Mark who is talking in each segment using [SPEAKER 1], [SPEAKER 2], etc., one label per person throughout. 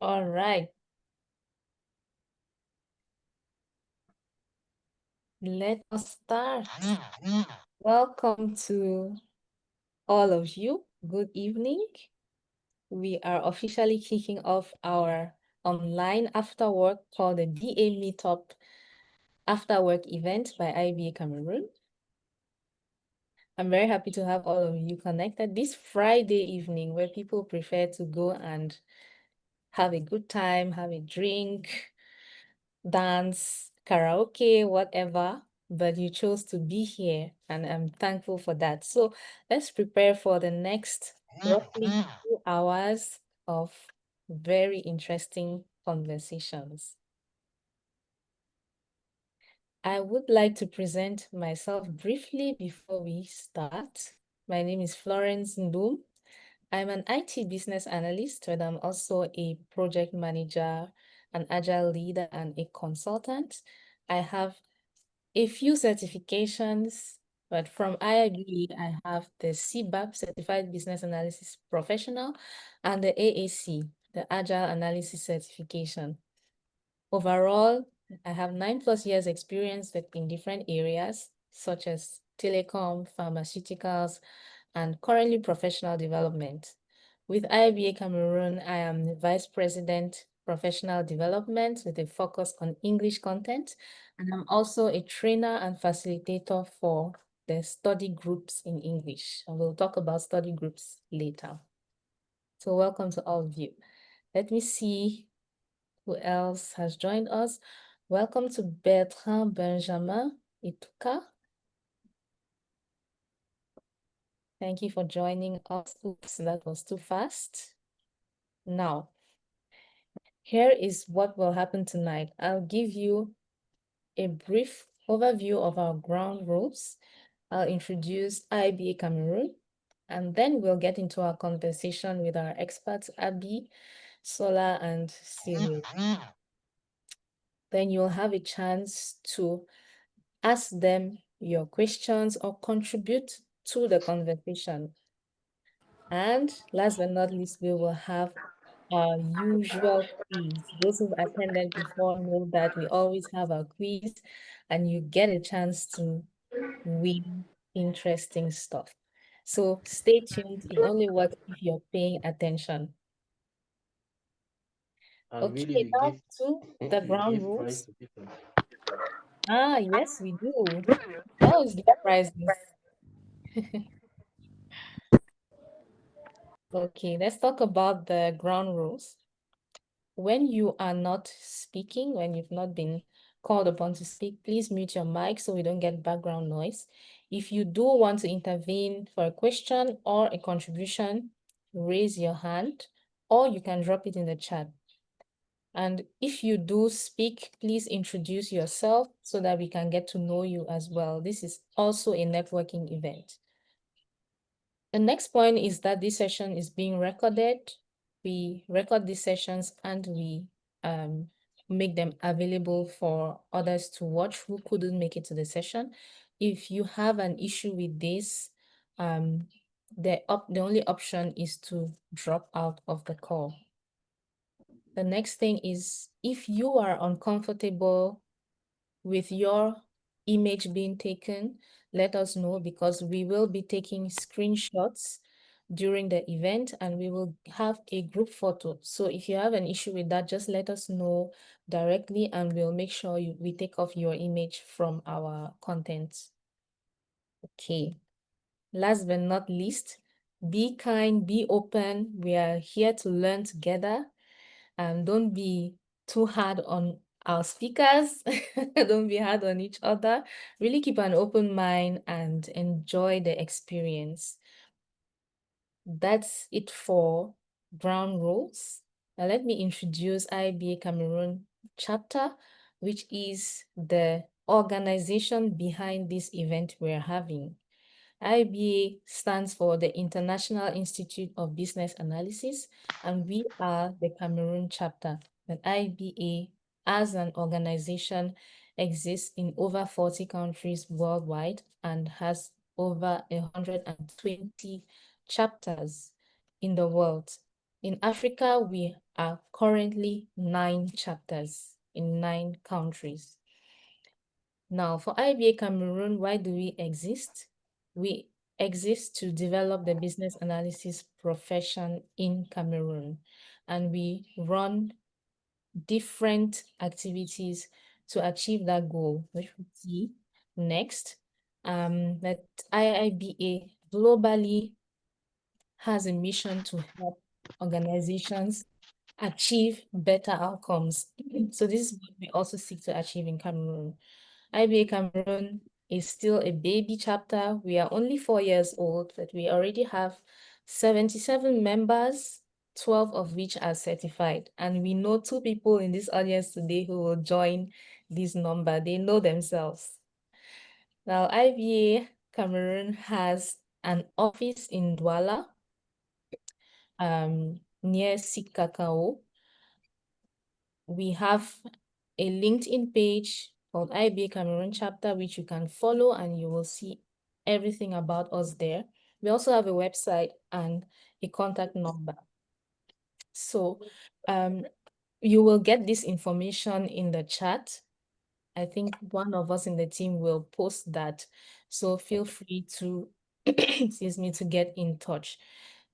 [SPEAKER 1] All right, let us start. Welcome to all of you. Good evening. We are officially kicking off our online after work called the BA Meetup After Work event by IBA Cameroon. I'm very happy to have all of you connected this Friday evening where people prefer to go and have a good time, have a drink, dance, karaoke, whatever, but you chose to be here, and I'm thankful for that. So let's prepare for the next roughly 2 hours of very interesting conversations. I would like to present myself briefly before we start. My name is Florence Ndum. I'm an IT business analyst, but I'm also a project manager, an agile leader, and a consultant. I have a few certifications, but from IIB, I have the CBAP, Certified Business Analysis Professional, and the AAC, the Agile Analysis Certification. Overall, I have 9+ years experience in different areas, such as telecom, pharmaceuticals, and currently professional development. With IBA Cameroon, I am the Vice President, Professional Development with a focus on English content, and I'm also a trainer and facilitator for the study groups in English. And we'll talk about study groups later. So welcome to all of you. Let me see who else has joined us. Welcome to Bertrand Benjamin Ituka. Thank you for joining us. Oops, that was too fast. Now, here is what will happen tonight. I'll give you a brief overview of our ground rules. I'll introduce IBA Cameroon, and then we'll get into our conversation with our experts, Abisola and Cyrille. Then you'll have a chance to ask them your questions or contribute to the conversation. And last but not least, we will have our usual quiz. Those who've attended before know that we always have our quiz and you get a chance to win interesting stuff. So stay tuned. It only works if you're paying attention.
[SPEAKER 2] And really,
[SPEAKER 1] Okay,
[SPEAKER 2] we
[SPEAKER 1] now
[SPEAKER 2] give
[SPEAKER 1] to the
[SPEAKER 2] we
[SPEAKER 1] ground
[SPEAKER 2] give prize
[SPEAKER 1] rules.
[SPEAKER 2] to people.
[SPEAKER 1] Ah, yes, we do. Always give prizes. Okay, let's talk about the ground rules. When you are not speaking, when you've not been called upon to speak, please mute your mic so we don't get background noise. If you do want to intervene for a question or a contribution, raise your hand or you can drop it in the chat. And if you do speak, please introduce yourself so that we can get to know you as well. This is also a networking event. The next point is that this session is being recorded. We record these sessions and we make them available for others to watch who couldn't make it to the session. If you have an issue with this, the only option is to drop out of the call. The next thing is if you are uncomfortable with your image being taken, let us know because we will be taking screenshots during the event and we will have a group photo. So if you have an issue with that, just let us know directly and we'll make sure we take off your image from our content. Okay. Last but not least, be kind, be open. We are here to learn together. Don't be too hard on our speakers. Don't be hard on each other. Really keep an open mind and enjoy the experience. That's it for ground rules. Now let me introduce IBA Cameroon chapter, which is the organization behind this event we're having. IBA stands for the International Institute of Business Analysis, and we are the Cameroon chapter. And IBA, as an organization, exists in over 40 countries worldwide and has over 120 chapters in the world. In Africa, we are currently 9 chapters in 9 countries. Now, for IBA Cameroon, why do we exist? We exist to develop the business analysis profession in Cameroon, and we run different activities to achieve that goal, which we see next. That IIBA globally has a mission to help organizations achieve better outcomes. So this is what we also seek to achieve in Cameroon. IBA Cameroon is still a baby chapter. We are only 4 years old, but we already have 77 members, 12 of which are certified. And we know 2 people in this audience today who will join this number. They know themselves. Now, IBA Cameroon has an office in Douala, near Sikakao. We have a LinkedIn page called IBA Cameroon chapter, which you can follow and you will see everything about us there. We also have a website and a contact number. So you will get this information in the chat. I think one of us in the team will post that. So feel free to, excuse me, to get in touch.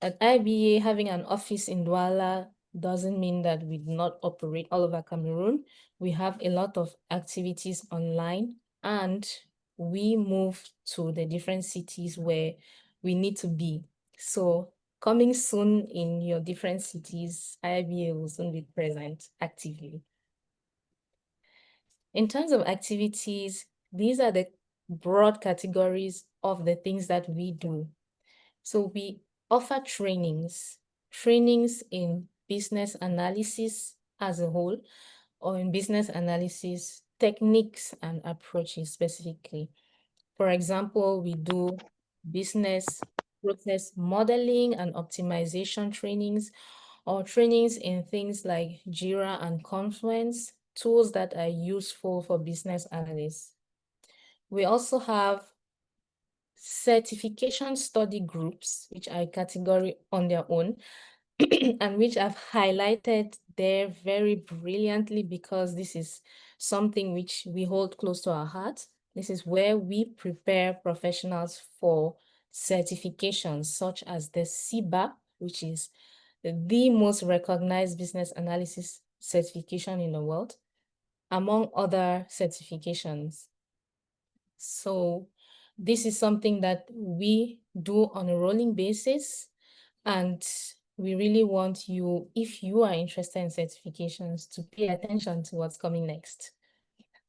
[SPEAKER 1] At IBA, having an office in Douala doesn't mean that we do not operate all over Cameroon. We have a lot of activities online and we move to the different cities where we need to be. So coming soon in your different cities, IBA will soon be present actively. In terms of activities, these are the broad categories of the things that we do. So we offer trainings in business analysis as a whole, or in business analysis techniques and approaches specifically. For example, we do business process modeling and optimization trainings, or trainings in things like Jira and Confluence, tools that are useful for business analysts. We also have certification study groups, which are a category on their own, and which I've highlighted there very brilliantly because this is something which we hold close to our hearts. This is where we prepare professionals for certifications such as the CBAP, which is the most recognized business analysis certification in the world, among other certifications. So this is something that we do on a rolling basis, and we really want you, if you are interested in certifications, to pay attention to what's coming next.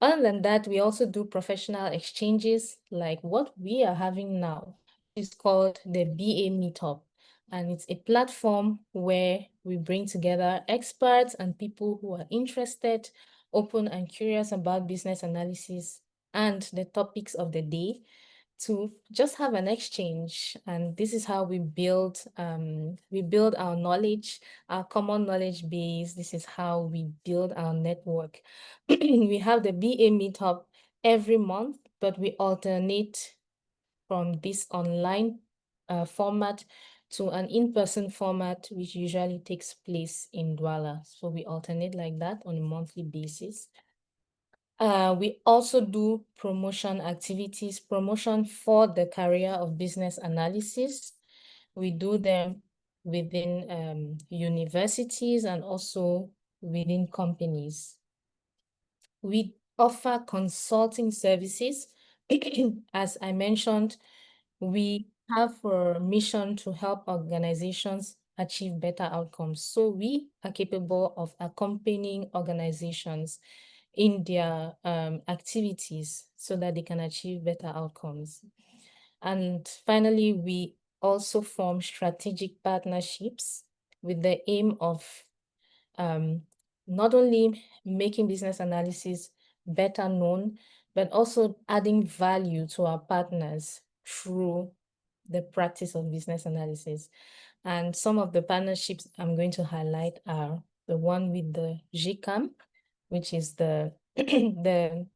[SPEAKER 1] Other than that, we also do professional exchanges like what we are having now. It's called the BA Meetup, and it's a platform where we bring together experts and people who are interested, open and curious about business analysis and the topics of the day to just have an exchange. And this is how we build our knowledge, our common knowledge base. This is how we build our network. We have the BA Meetup every month, but we alternate from this online format to an in-person format, which usually takes place in Douala. So we alternate like that on a monthly basis. We also do promotion activities, promotion for the career of business analysis. We do them within universities and also within companies. We offer consulting services. As I mentioned, we have a mission to help organizations achieve better outcomes. So we are capable of accompanying organizations in their activities so that they can achieve better outcomes. And finally, we also form strategic partnerships with the aim of not only making business analysis better known, but also adding value to our partners through the practice of business analysis. And some of the partnerships I'm going to highlight are the one with the GCAM, which is the the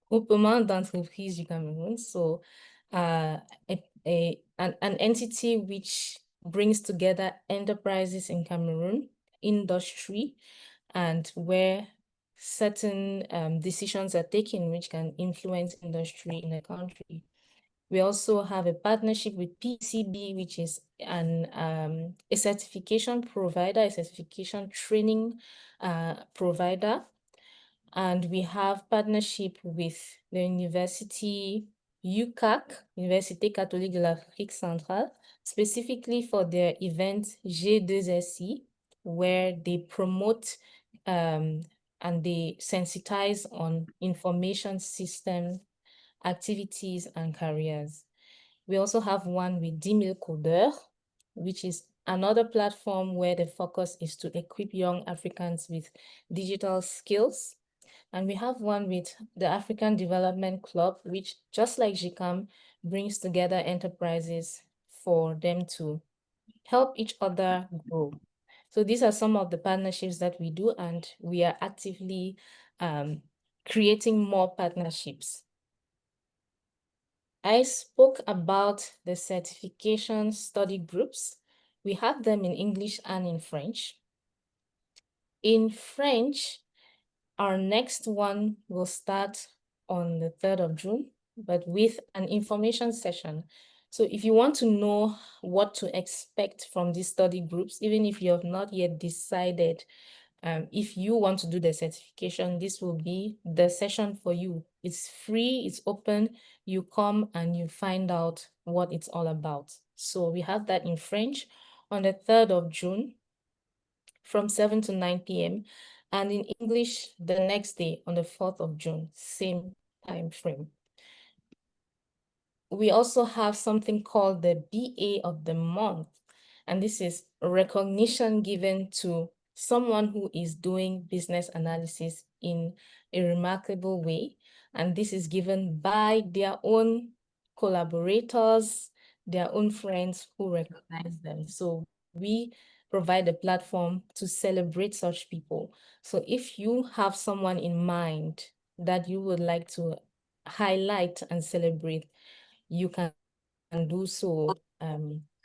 [SPEAKER 1] groupement d'entreprises du Cameroun. So an entity which brings together enterprises in Cameroon industry and where certain decisions are taken which can influence industry in a country. We also have a partnership with PCB, which is a certification provider, a certification training provider. And we have partnership with the University UCAC, Université Catholique de l'Afrique Centrale, specifically for their event G2SI, where they promote and they sensitize on information system activities and careers. We also have one with 10,000 Codeurs, which is another platform where the focus is to equip young Africans with digital skills. And we have one with the African Development Club, which, just like GCAM, brings together enterprises for them to help each other grow. So these are some of the partnerships that we do, and we are actively creating more partnerships. I spoke about the certification study groups. We have them in English and in French. In French, our next one will start on the 3rd of June, but with an information session. So if you want to know what to expect from these study groups, even if you have not yet decided if you want to do the certification, this will be the session for you. It's free, it's open, you come and you find out what it's all about. So we have that in French on the 3rd of June from 7 to 9 p.m. and in English the next day on the 4th of June, same time frame. We also have something called the BA of the month, and this is recognition given to someone who is doing business analysis in a remarkable way. And this is given by their own collaborators, their own friends who recognize them. So we provide a platform to celebrate such people. So if you have someone in mind that you would like to highlight and celebrate, you can do so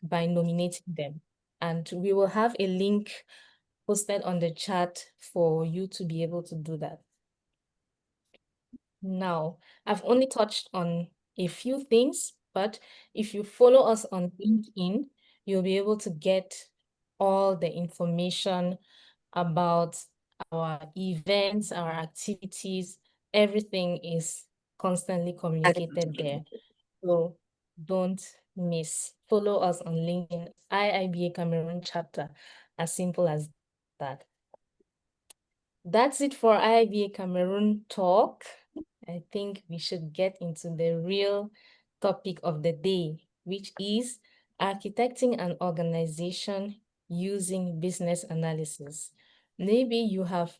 [SPEAKER 1] by nominating them. And we will have a link posted on the chat for you to be able to do that. Now, I've only touched on a few things, but if you follow us on LinkedIn, you'll be able to get all the information about our events, our activities. Everything is constantly communicated there. So don't miss. Follow us on LinkedIn, IIBA Cameroon chapter, as simple as that. That's it for IIBA Cameroon talk. I think we should get into the real topic of the day, which is architecting an organization using business analysis. Maybe you have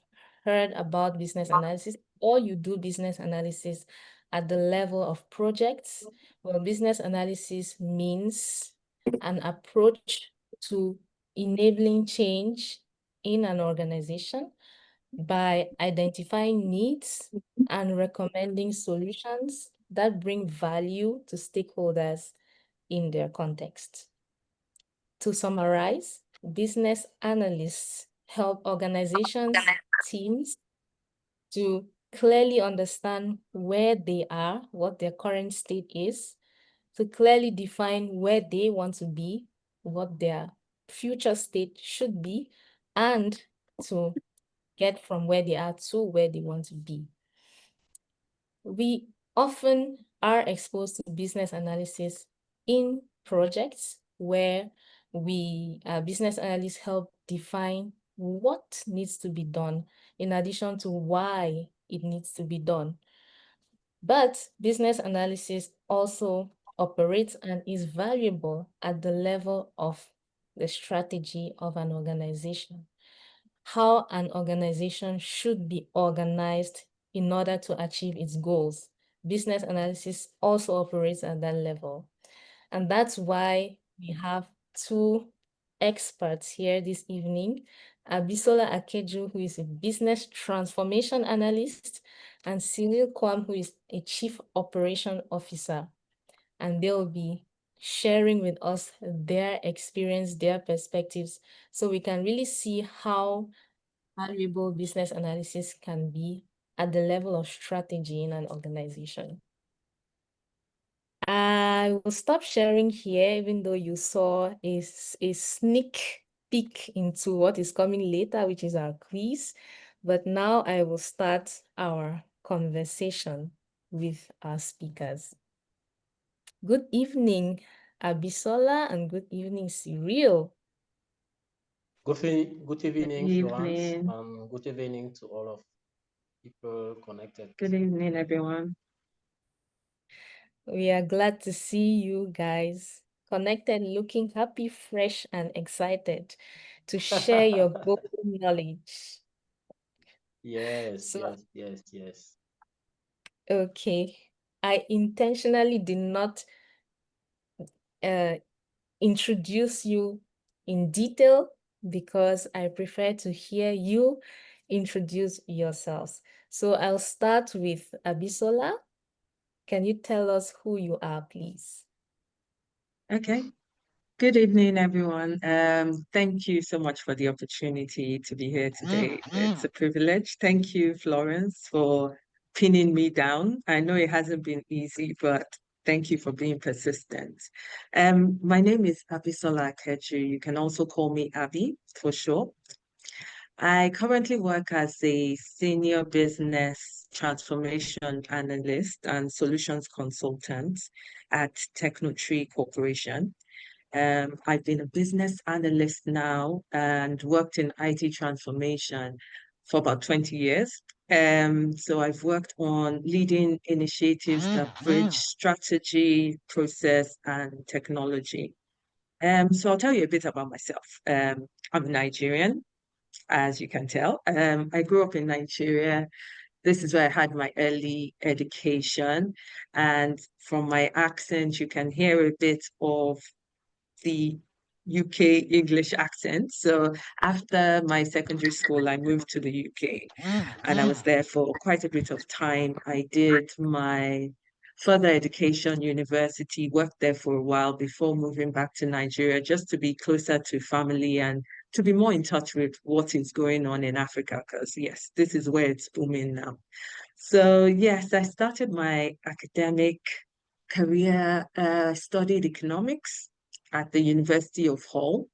[SPEAKER 1] heard about business analysis, or you do business analysis at the level of projects. Well, business analysis means an approach to enabling change in an organization by identifying needs and recommending solutions that bring value to stakeholders in their context. To summarize, business analysts help organizations, teams to clearly understand where they are, what their current state is, to clearly define where they want to be, what their future state should be, and to get from where they are to where they want to be. We often are exposed to business analysis in projects where business analysts help define what needs to be done in addition to why it needs to be done. But business analysis also operates and is valuable at the level of the strategy of an organization. How an organization should be organized in order to achieve its goals. Business analysis also operates at that level. And that's why we have two experts here this evening, Abisola Akeju, who is a business transformation analyst, and Cyrille Kouam, who is a chief operation officer. And they'll be sharing with us their experience, their perspectives, so we can really see how valuable business analysis can be at the level of strategy in an organization. I will stop sharing here, even though you saw a sneak peek into what is coming later, which is our quiz. But now I will start our conversation with our speakers. Good evening, Abisola, and good evening, Cyrille.
[SPEAKER 2] Good
[SPEAKER 3] Good
[SPEAKER 2] evening, Florence,
[SPEAKER 3] evening.
[SPEAKER 2] and good evening to all of people connected.
[SPEAKER 3] Good evening, everyone.
[SPEAKER 1] We are glad to see you guys connected, looking happy, fresh, and excited to share your golden knowledge.
[SPEAKER 2] Yes,
[SPEAKER 1] So,
[SPEAKER 2] yes, yes, yes.
[SPEAKER 1] okay, I intentionally did not uh, introduce you in detail because I prefer to hear you introduce yourselves. So I'll start with Abisola. Can you tell us who you are, please?
[SPEAKER 3] Okay. Good evening, everyone. Thank you so much for the opportunity to be here today. It's a privilege. Thank you, Florence, for pinning me down. I know it hasn't been easy, but thank you for being persistent. My name is Abisola Akeju. You can also call me Abby for short. I currently work as a senior business transformation analyst and solutions consultant at Technotree Corporation. I've been a business analyst now and worked in IT transformation for about 20 years. So I've worked on leading initiatives that bridge strategy, process, and technology. So I'll tell you a bit about myself. I'm Nigerian, as you can tell. I grew up in Nigeria. This is where I had my early education. And from my accent, you can hear a bit of the UK English accent. So after my secondary school, I moved to the UK and I was there for quite a bit of time. I did my further education, university, worked there for a while before moving back to Nigeria, just to be closer to family and to be more in touch with what is going on in Africa. Because, yes, this is where it's booming now. So, yes, I started my academic career, studied economics at the University of Hull.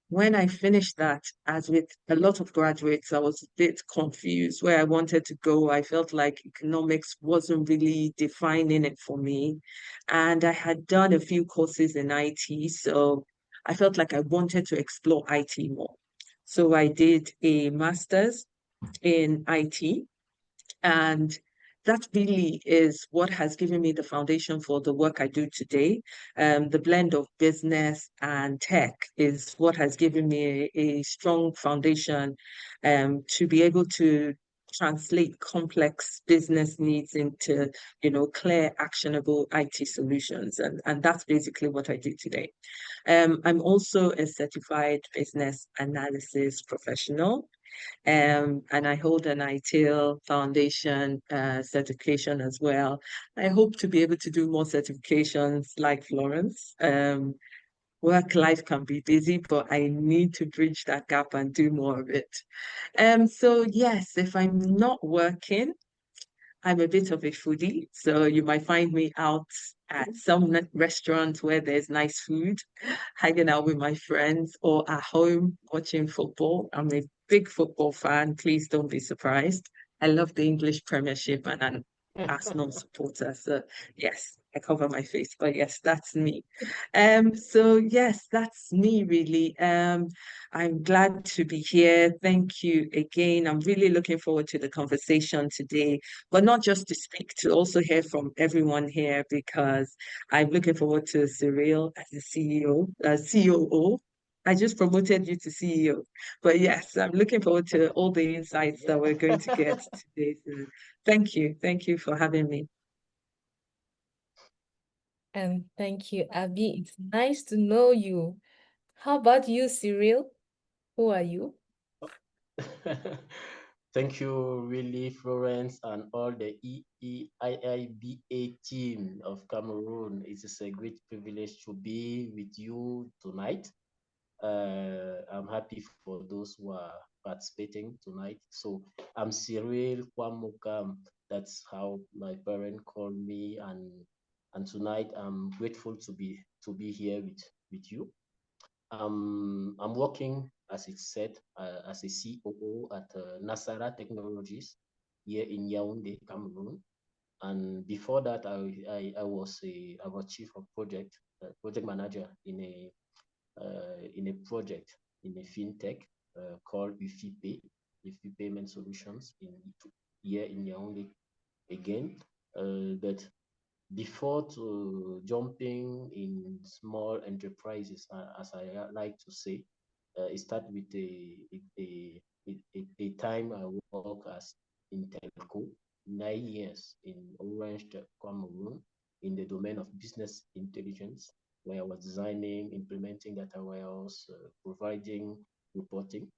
[SPEAKER 3] When I finished that, as with a lot of graduates, I was a bit confused where I wanted to go. I felt like economics wasn't really defining it for me. And I had done a few courses in IT, so I felt like I wanted to explore IT more. So I did a master's in IT, and that really is what has given me the foundation for the work I do today. The blend of business and tech is what has given me a strong foundation to be able to translate complex business needs into, clear, actionable IT solutions. And that's basically what I do today. I'm also a certified business analysis professional. And I hold an ITIL Foundation certification as well. I hope to be able to do more certifications like Florence. Work life can be busy, but I need to bridge that gap and do more of it. So yes, if I'm not working, I'm a bit of a foodie, so you might find me out at some restaurant where there's nice food, hanging out with my friends, or at home watching football. I'm a big football fan. Please don't be surprised. I love the English Premiership and an Arsenal supporter. So yes, I cover my face, but yes, that's me. So yes, that's me really. I'm glad to be here. Thank you again. I'm really looking forward to the conversation today, but not just to speak, to also hear from everyone here because I'm looking forward to Cyrille as the CEO, COO. I just promoted you to CEO. But yes, I'm looking forward to all the insights that we're going to get today. So thank you. Thank you for having me.
[SPEAKER 1] And thank you, Abby. It's nice to know you. How about you, Cyrille? Who are you?
[SPEAKER 2] Thank you, really, Florence, and all the EEIIBA team of Cameroon. It is a great privilege to be with you tonight. I'm happy for those who are participating tonight. So I'm Cyrille Kouam Mokam. That's how my parent called me, and tonight I'm grateful to be here with you. I'm working, as it said, as a COO at Nasara Technologies here in Yaoundé, Cameroon. And before that, I was chief of project manager in a project in a fintech called UFIPay, UFI Payment Solutions here in Yaoundé again. But before to jumping in small enterprises, as I like to say, it started with a time I work as in telco, 9 years in Orange, Cameroon, in the domain of business intelligence, where I was designing, implementing data warehouse, providing reporting.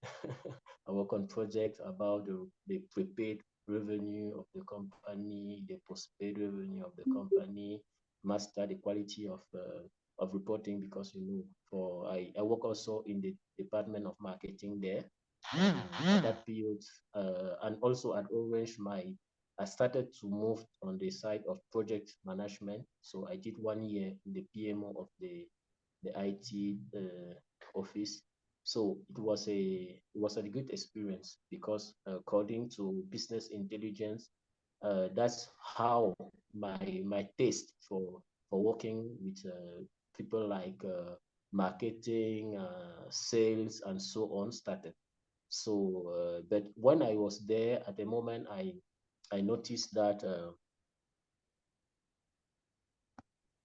[SPEAKER 2] I work on projects about the prepaid revenue of the company, the postpaid revenue of the company, master the quality of reporting, because I work also in the department of marketing there. At that period, and also at Orange, I started to move on the side of project management. So I did 1 year in the PMO of the IT office. So it was a good experience, because according to business intelligence, that's how my taste for working with people like marketing, sales, and so on started. So, but when I was there, at the moment, I noticed that.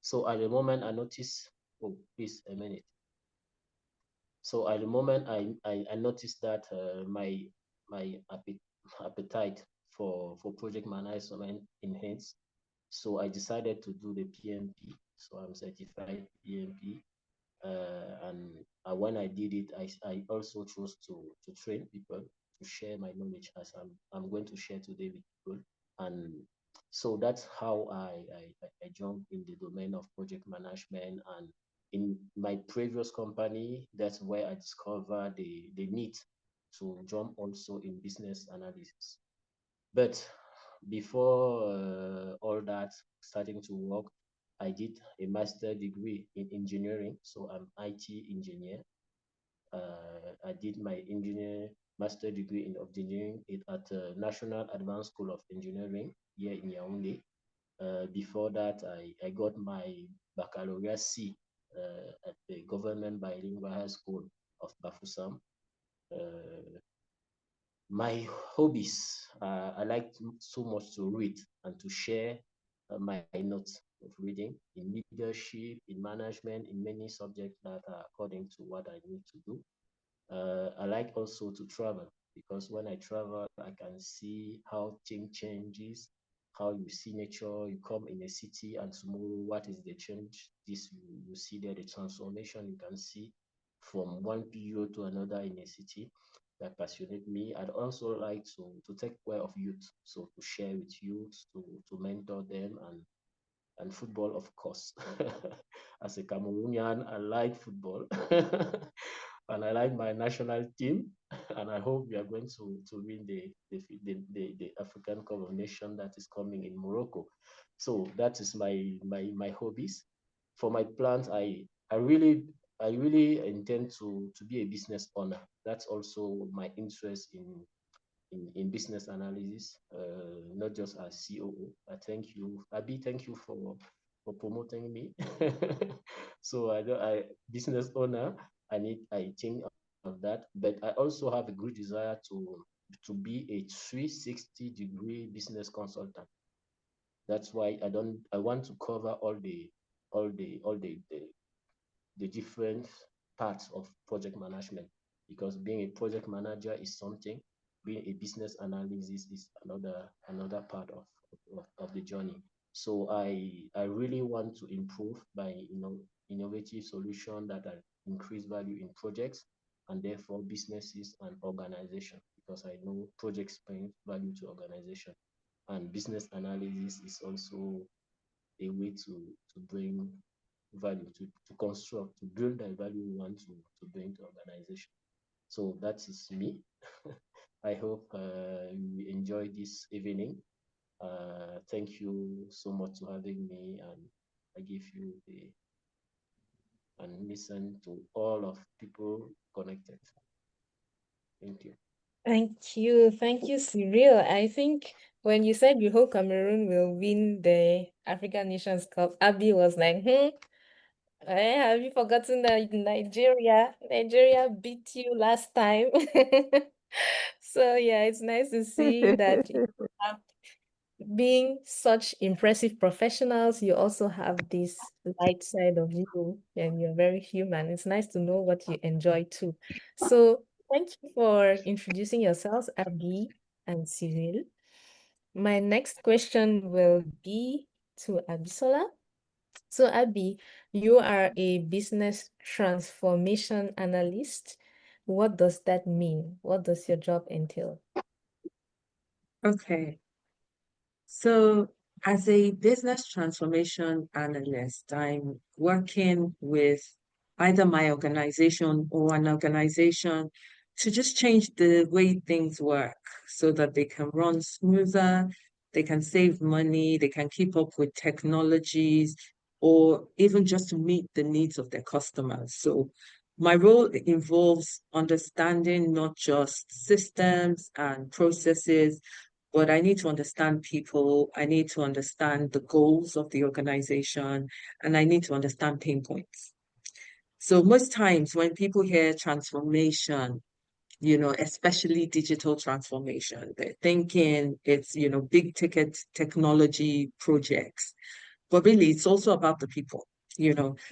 [SPEAKER 2] So at the moment, I noticed. Oh, please a minute. So at the moment, I noticed that my appetite for project management enhanced. So I decided to do the PMP. So I'm certified PMP. And when I did it, I also chose to train people, to share my knowledge, as I'm going to share today with people. And so that's how I jumped in the domain of project management. And in my previous company, that's where I discovered the need to jump also in business analysis. But before all that, starting to work, I did a master degree in engineering. So I'm IT engineer. I did my master degree in engineering at National Advanced School of Engineering here in Yaoundé. Before that, I got my baccalaureate C at the Government Bilingual High School of Bafoussam. My hobbies, I like so much to read and to share my notes of reading in leadership, in management, in many subjects that are according to what I need to do. I like also to travel, because when I travel, I can see how things changes, how you see nature. You come in a city, and tomorrow, what is the change? You see there the transformation you can see from one period to another in a city. That passionate me. I'd also like to take care of youth, so to share with youth, to mentor them, and football, of course. As a Cameroonian, I like football. And I like my national team. And I hope we are going to win the African Cup of Nations that is coming in Morocco. So that is my hobbies. For my plans, I really intend to be a business owner. That's also my interest in business analysis, not just as COO. I thank you, Abi. Thank you for promoting me. So I business owner. I think of that, but I also have a good desire to be a 360-degree business consultant. That's why I want to cover all the different parts of project management, because being a project manager is something, being a business analyst is another part of the journey. So I really want to improve by innovative solution that increase value in projects, and therefore businesses and organization, because I know projects bring value to organization, and business analysis is also a way to bring value, to construct, to build the value we want to bring to organization. So that is me. I hope you enjoy this evening. Thank you so much for having me, and I give you the and listen to all of people connected. Thank you.
[SPEAKER 1] Thank you. Thank you, Cyrille. I think when you said you hope Cameroon will win the African Nations Cup, Abby was like, have you forgotten that Nigeria beat you last time? So yeah, it's nice to see that you have being such impressive professionals, you also have this light side of you and you're very human. It's nice to know what you enjoy too. So thank you for introducing yourselves, Abby and Cyrille. My next question will be to Abisola. So Abby, you are a business transformation analyst. What does that mean? What does your job entail?
[SPEAKER 3] Okay. So, as a business transformation analyst, I'm working with either my organization or an organization to just change the way things work so that they can run smoother, they can save money, they can keep up with technologies, or even just to meet the needs of their customers. So, my role involves understanding not just systems and processes, but I need to understand people, I need to understand the goals of the organization, and I need to understand pain points. So most times when people hear transformation, especially digital transformation, they're thinking it's, big ticket technology projects. But really, it's also about the people.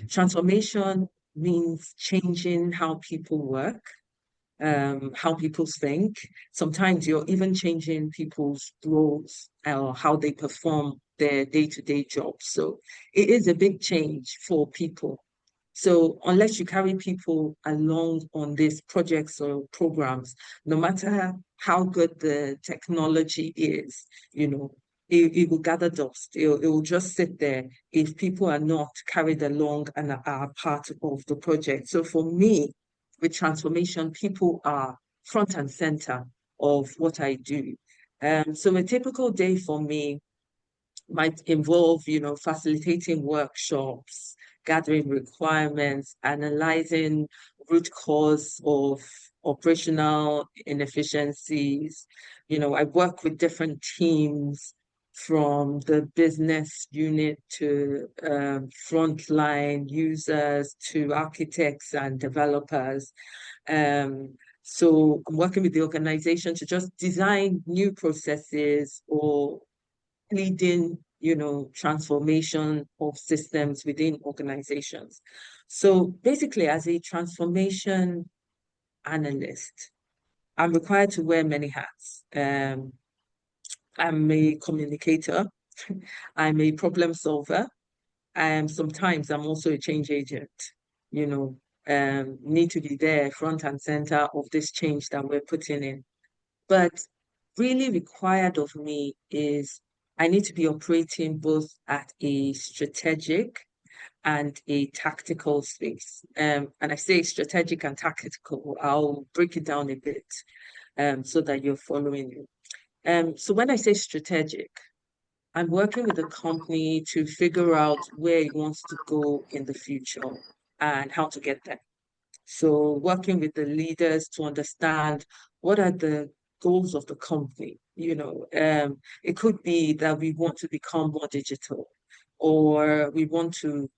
[SPEAKER 3] Transformation means changing how people work, how people think. Sometimes you're even changing people's roles or how they perform their day-to-day jobs. So it is a big change for people. So unless you carry people along on these projects or programs, no matter how good the technology is, it will gather dust. It will just sit there if people are not carried along and are part of the project. So for me, with transformation, people are front and center of what I do. So a typical day for me might involve, facilitating workshops, gathering requirements, analyzing root cause of operational inefficiencies. I work with different teams from the business unit to frontline users to architects and developers. Um, so I'm working with the organization to just design new processes or leading, transformation of systems within organizations. So basically, as a transformation analyst, I'm required to wear many hats. I'm a communicator, I'm a problem solver, and sometimes I'm also a change agent, you know, need to be there front and center of this change that we're putting in. But really required of me is I need to be operating both at a strategic and a tactical space. And I say strategic and tactical, I'll break it down a bit so that you're following me. So when I say strategic, I'm working with a company to figure out where it wants to go in the future and how to get there. So working with the leaders to understand what are the goals of the company. It could be that we want to become more digital, or we want to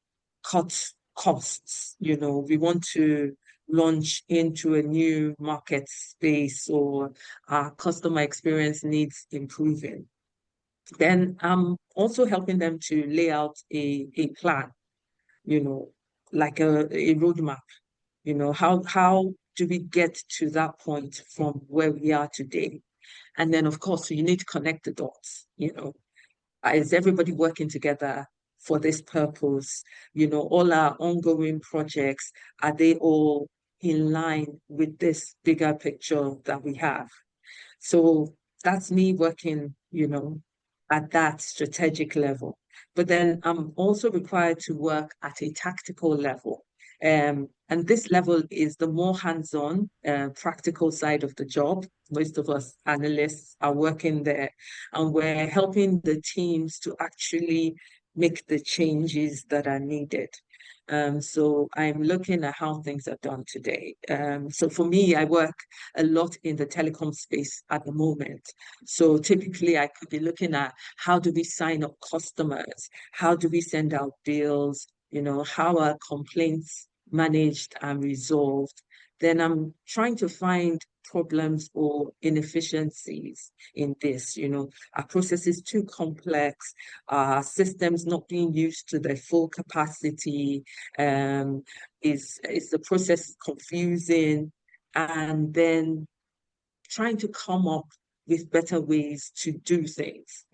[SPEAKER 3] cut costs. We want to launch into a new market space, or our customer experience needs improving. Then I'm also helping them to lay out a plan, you know, like a roadmap. How do we get to that point from where we are today? And then, of course, you need to connect the dots. Is everybody working together for this purpose? All our ongoing projects, are they all in line with this bigger picture that we have. So that's me working, at that strategic level. But then I'm also required to work at a tactical level. And this level is the more hands-on, practical side of the job. Most of us analysts are working there, and we're helping the teams to actually make the changes that are needed. So I'm looking at how things are done today. So for me, I work a lot in the telecom space at the moment. So typically I could be looking at how do we sign up customers? How do we send out bills? How are complaints managed and resolved? Then I'm trying to find problems or inefficiencies in this. Our process is too complex, our systems not being used to their full capacity, um, is the process confusing? And then trying to come up with better ways to do things.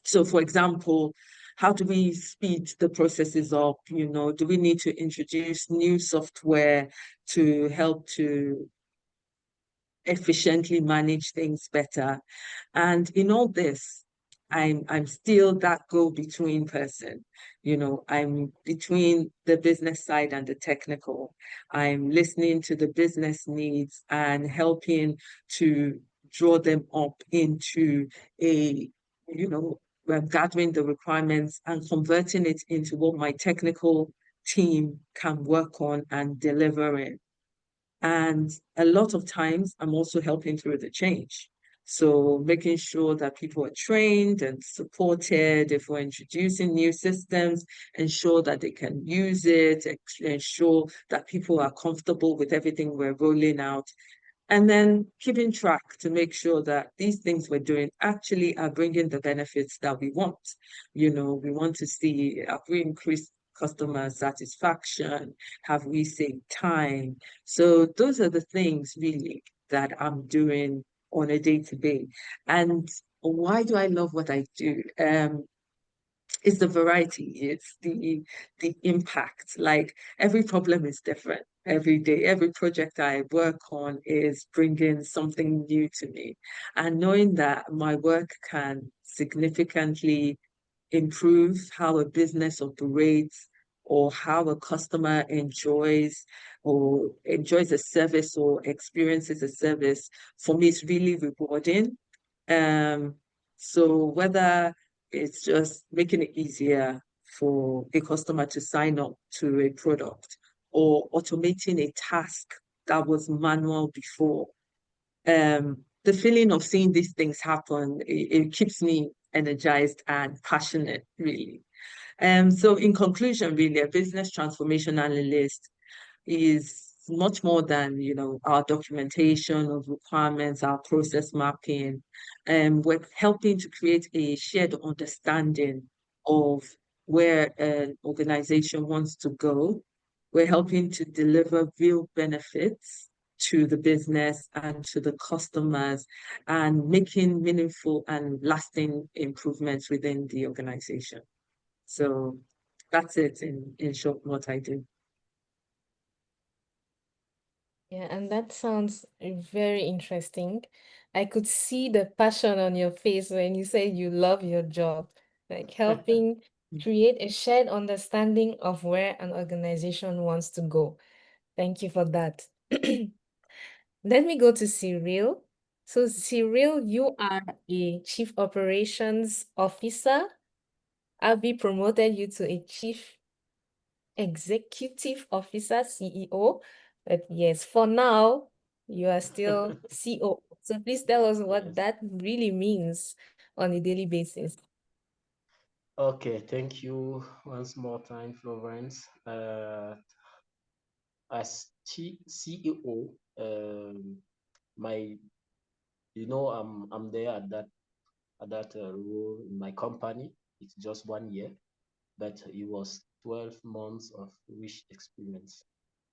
[SPEAKER 3] So for example, how do we speed the processes up? Do we need to introduce new software to help to efficiently manage things better? And in all this, I'm still that go-between person. I'm between the business side and the technical. I'm listening to the business needs and helping to draw them up into a, we're gathering the requirements and converting it into what my technical team can work on and deliver it. And a lot of times, I'm also helping through the change. So making sure that people are trained and supported. If we're introducing new systems, ensure that they can use it, ensure that people are comfortable with everything we're rolling out, and then keeping track to make sure that these things we're doing actually are bringing the benefits that we want. We want to see, have we increased customer satisfaction? Have we saved time? So those are the things really that I'm doing on a day-to-day. And why do I love what I do? It's the variety, it's the impact. Like every problem is different every day. Every project I work on is bringing something new to me. And knowing that my work can significantly improve how a business operates or how a customer enjoys a service or experiences a service, for me, it's really rewarding. Um, so whether it's just making it easier for a customer to sign up to a product or automating a task that was manual before, the feeling of seeing these things happen, it keeps me energized and passionate, really. So in conclusion, really, a business transformation analyst is much more than, our documentation of requirements, our process mapping. We're helping to create a shared understanding of where an organization wants to go. We're helping to deliver real benefits to the business and to the customers and making meaningful and lasting improvements within the organization. So that's it in short what I do.
[SPEAKER 1] Yeah, and that sounds very interesting. I could see the passion on your face when you say you love your job, like helping create a shared understanding of where an organization wants to go. Thank you for that. Let me go to Cyrille. So, Cyrille, you are a Chief Operations Officer. Abby promoted you to a Chief Executive Officer, CEO. But yes, for now, you are still COO. So please tell us what
[SPEAKER 2] Yes.
[SPEAKER 1] that really means on a daily basis.
[SPEAKER 2] Okay, thank you once more time, Florence. As CEO, my I'm there at that role in my company. It's just 1 year, but it was 12 months of rich experience.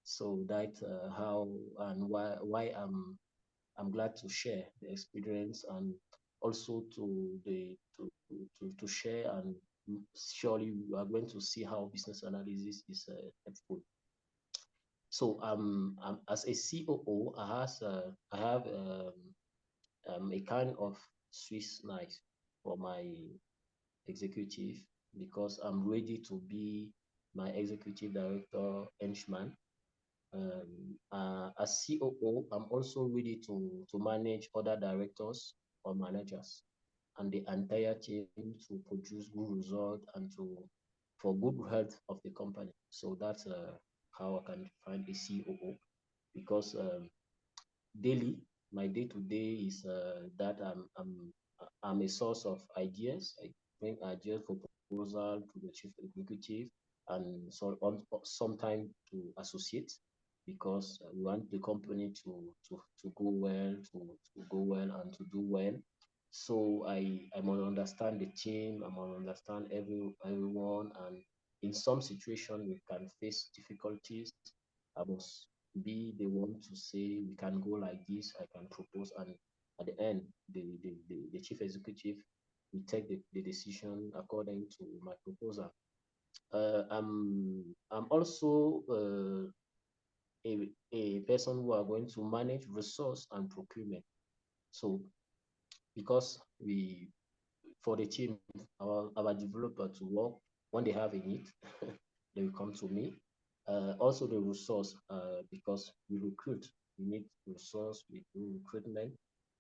[SPEAKER 2] So that how and why I'm glad to share the experience and also to share, and surely we are going to see how business analysis is helpful. So as a COO, I have a kind of Swiss knife for my executive because I'm ready to be my executive director henchman. As COO, I'm also ready to manage other directors or managers and the entire team to produce good result and to for good health of the company. So that's how I can find a COO because daily my day to day is that I'm a source of ideas. I bring ideas for proposal to the chief executive and sometimes to associates because we want the company to go well, to go well and to do well. So I must understand the team, I must understand everyone, and in some situation we can face difficulties. I must be the one to say we can go like this, I can propose, and at the end, the chief executive will take the decision according to my proposal. I'm also a person who are going to manage resource and procurement. So because we for the team, our developer to work when they have a need, they will come to me. Also the resource, because we recruit, we need resource, we do recruitment.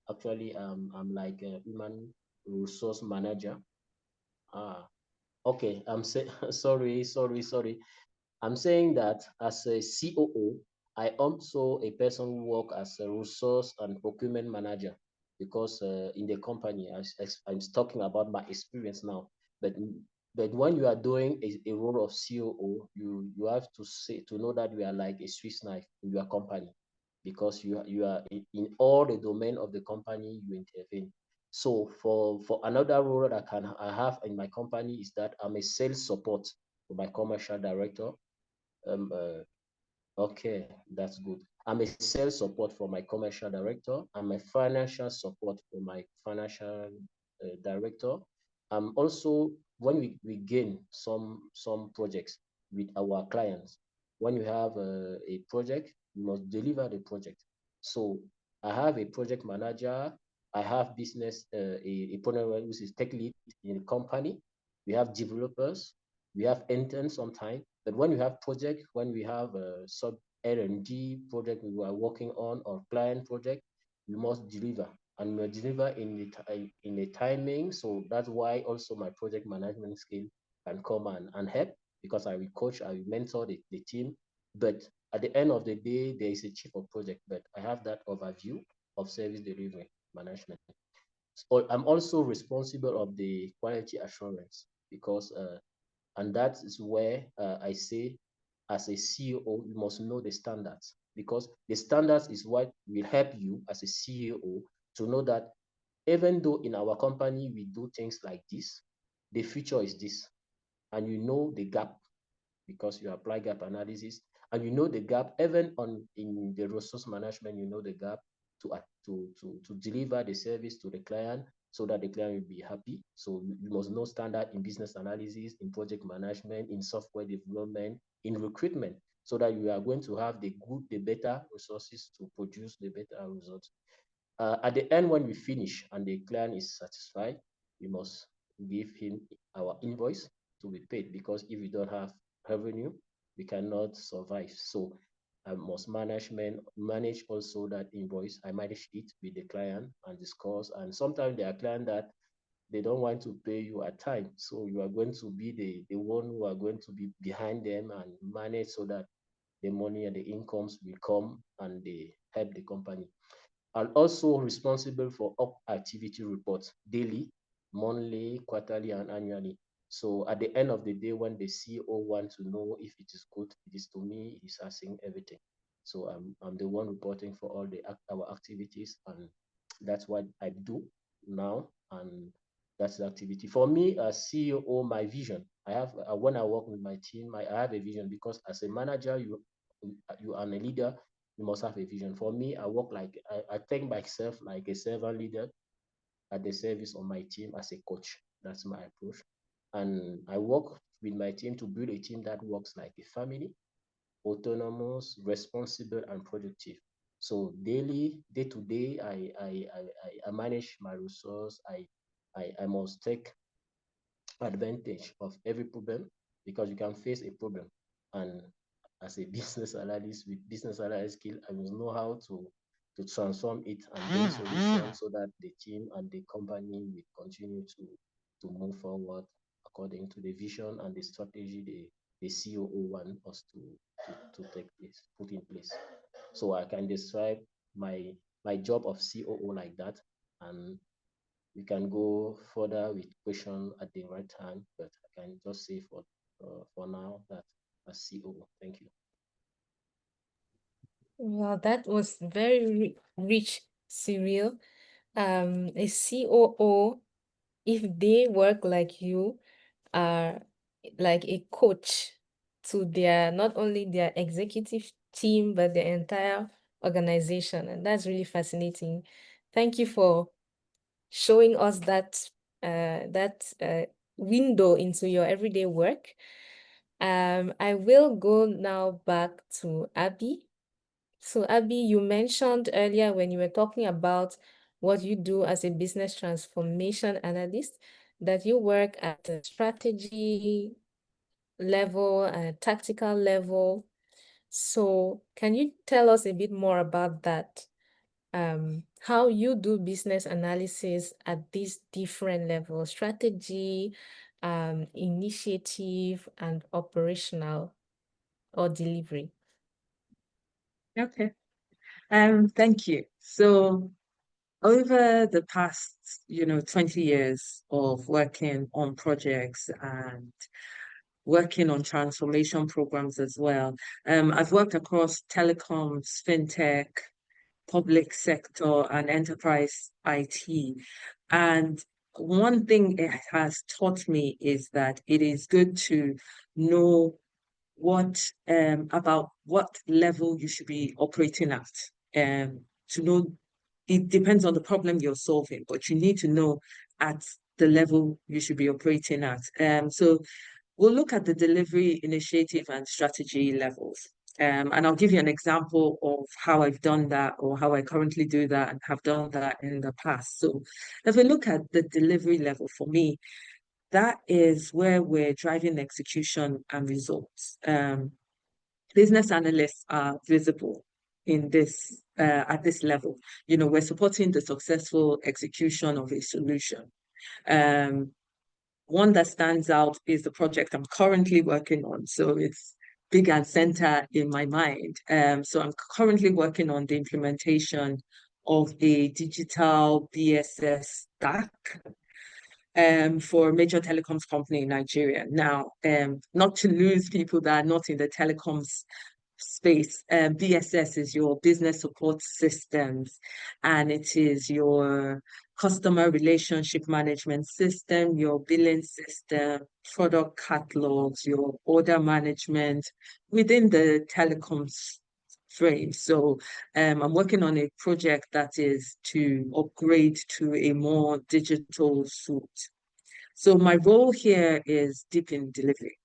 [SPEAKER 2] Actually, I'm like a human resource manager. Ah, okay. I'm say sorry. I'm saying that as a COO, I also a person who work as a resource and procurement manager because in the company, I'm talking about my experience now. But but when you are doing a role of COO, you have to say to know that you are like a Swiss knife in your company because you are in all the domain of the company you intervene. So for another role that I have in my company is that I'm a sales support for my commercial director. um, uh, okay, that's good. I'm a sales support for my commercial director. I'm a financial support for my financial director. Also, when we gain some projects with our clients, when you have a project, you must deliver the project. So I have a project manager. I have business a project which is tech lead in the company. We have developers. We have interns sometimes. But when you have project, when we have a sub R&D project we are working on or client project, we must deliver and we deliver in the timing. So that's why also my project management skill can come and help because I will coach, I will mentor the team. But at the end of the day, there is a chief of project, but I have that overview of service delivery management. So I'm also responsible of the quality assurance because and that is where I say, as a CEO, you must know the standards because the standards is what will help you as a CEO to know that even though in our company we do things like this, the future is this, and you know the gap because you apply gap analysis and you know the gap even on in the resource management. You know the gap to deliver the service to the client so that the client will be happy. So you must know standard in business analysis, in project management, in software development, in recruitment, so that you are going to have the good, the better resources to produce the better results. At the end, when we finish and the client is satisfied, we must give him our invoice to be paid because if we don't have revenue, we cannot survive. So I must manage also that invoice. I manage it with the client and discuss. And sometimes there are clients that they don't want to pay you at time. So you are going to be the one who are going to be behind them and manage so that the money and the incomes will come and they help the company. And also responsible for up activity reports daily, monthly, quarterly, and annually. So at the end of the day, when the CEO wants to know if it is good, it is to me, he's asking everything. So I'm the one reporting for all our activities, and that's what I do now. And that's the activity. For me, as CEO, my vision, I have when I work with my team, I have a vision because as a manager, you are a leader, you must have a vision. For me, I work like I think myself like a servant leader at the service of my team as a coach. That's my approach. And I work with my team to build a team that works like a family. autonomous, responsible, and productive. So day to day, I manage my resource. I must take advantage of every problem because you can face a problem. And as a business analyst with business analyst skill, I must know how to transform it and bring solutions so that the team and the company will continue to move forward according to the vision and the strategy the COO want us to take place, put in place. So I can describe my job of COO like that, and we can go further with question at the right time, but I can just say for now that as COO. Thank you.
[SPEAKER 1] Well, that was very rich, Cyrille. A COO, if they work like you, are like a coach to their not only their executive team but their entire organization, and that's really fascinating. Thank you for showing us that window into your everyday work. I will go now back to Abby. So Abby, you mentioned earlier when you were talking about what you do as a business transformation analyst, that you work at the strategy level and tactical level. So can you tell us a bit more about that? How you do business analysis at these different levels, strategy, initiative, and operational or delivery?
[SPEAKER 3] Okay. Thank you. So over the past, 20 years of working on projects and working on transformation programs as well, I've worked across telecoms, fintech, public sector, and enterprise IT. And one thing it has taught me is that it is good to know about what level you should be operating at. To know it depends on the problem you're solving, but you need to know at the level you should be operating at. So we'll look at the delivery, initiative, and strategy levels. And I'll give you an example of how I've done that or how I currently do that and have done that in the past. So if we look at the delivery level for me, that is where we're driving execution and results. Business analysts are visible in this at this level. We're supporting the successful execution of a solution. One that stands out is the project I'm currently working on. So it's big and center in my mind. So I'm currently working on the implementation of a digital BSS stack for a major telecoms company in Nigeria. Now, not to lose people that are not in the telecoms space, BSS is your business support systems, and it is your customer relationship management system, your billing system, product catalogs, your order management within the telecoms frame. So I'm working on a project that is to upgrade to a more digital suite. So my role here is deep in delivery.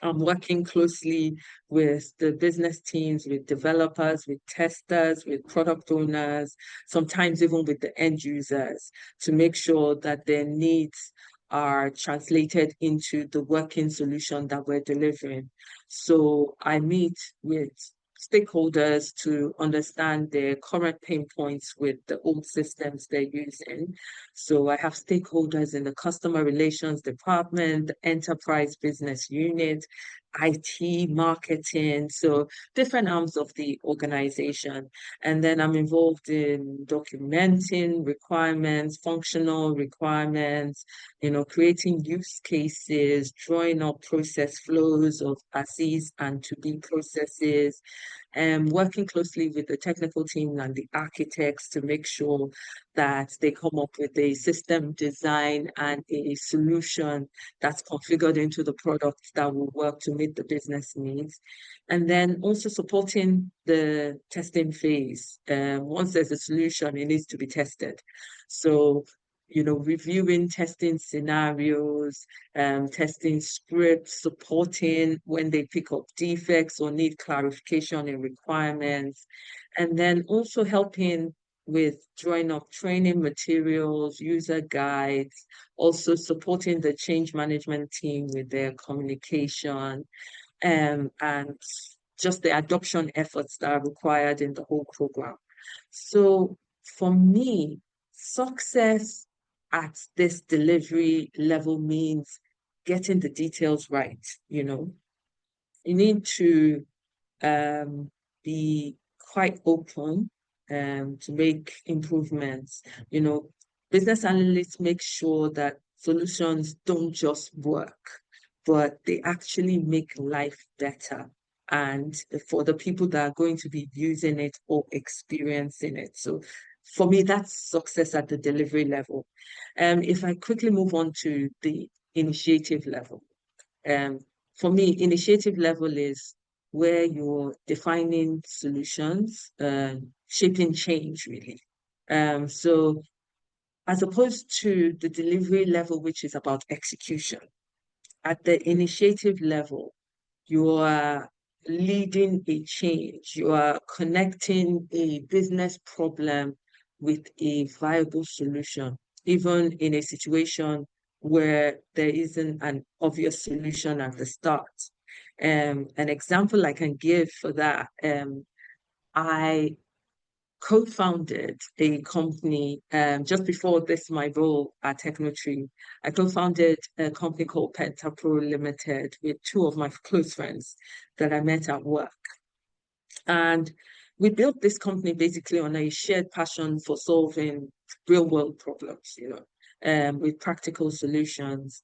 [SPEAKER 3] I'm working closely with the business teams, with developers, with testers, with product owners, sometimes even with the end users to make sure that their needs are translated into the working solution that we're delivering. So I meet with stakeholders to understand their current pain points with the old systems they're using. So I have stakeholders in the customer relations department, the enterprise business unit, IT, marketing, so different arms of the organization. And then I'm involved in documenting requirements, functional requirements, creating use cases, drawing up process flows of as-is and to-be processes, and working closely with the technical team and the architects to make sure that they come up with a system design and a solution that's configured into the product that will work to meet the business needs. And then also supporting the testing phase. Once there's a solution, it needs to be tested. So reviewing, testing scenarios, testing scripts, supporting when they pick up defects or need clarification in requirements, and then also helping with drawing up training materials, user guides, also supporting the change management team with their communication, and just the adoption efforts that are required in the whole program. So for me, success at this delivery level means getting the details right. You need to be quite open to make improvements. Business analysts make sure that solutions don't just work, but they actually make life better. And for the people that are going to be using it or experiencing it. So for me, that's success at the delivery level. If I quickly move on to the initiative level, um, for me, initiative level is where you're defining solutions, shaping change, really. So as opposed to the delivery level, which is about execution, at the initiative level, you are leading a change. You are connecting a business problem with a viable solution, even in a situation where there isn't an obvious solution at the start. An example I can give for that, I co-founded a company just before this, my role at Technotree. I co-founded a company called Pentapro Limited with two of my close friends that I met at work. And we built this company basically on a shared passion for solving real world problems, with practical solutions.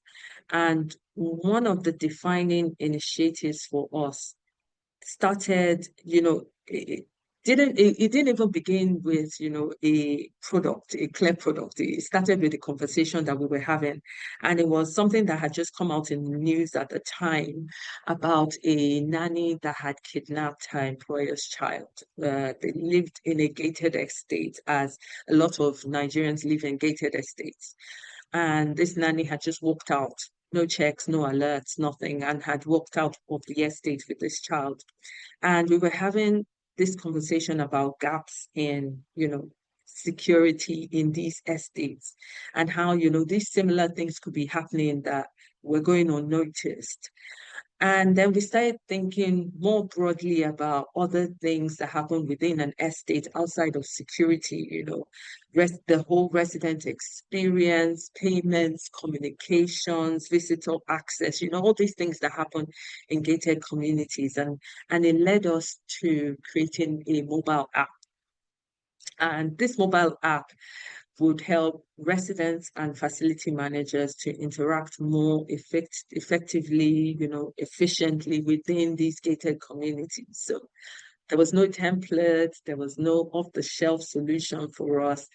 [SPEAKER 3] And one of the defining initiatives for us started, it didn't even begin with, a product, a clear product. It started with a conversation that we were having. And it was something that had just come out in the news at the time about a nanny that had kidnapped her employer's child. They lived in a gated estate, as a lot of Nigerians live in gated estates. And this nanny had just walked out, no checks, no alerts, nothing, and had walked out of the estate with this child. And we were having this conversation about gaps in, security in these estates, and how, these similar things could be happening that were going unnoticed. And then we started thinking more broadly about other things that happen within an estate outside of security, the whole resident experience, payments, communications, visitor access, all these things that happen in gated communities. And it led us to creating a mobile app. And this mobile app would help residents and facility managers to interact more effectively, efficiently within these gated communities. So there was no template, there was no off-the-shelf solution for us.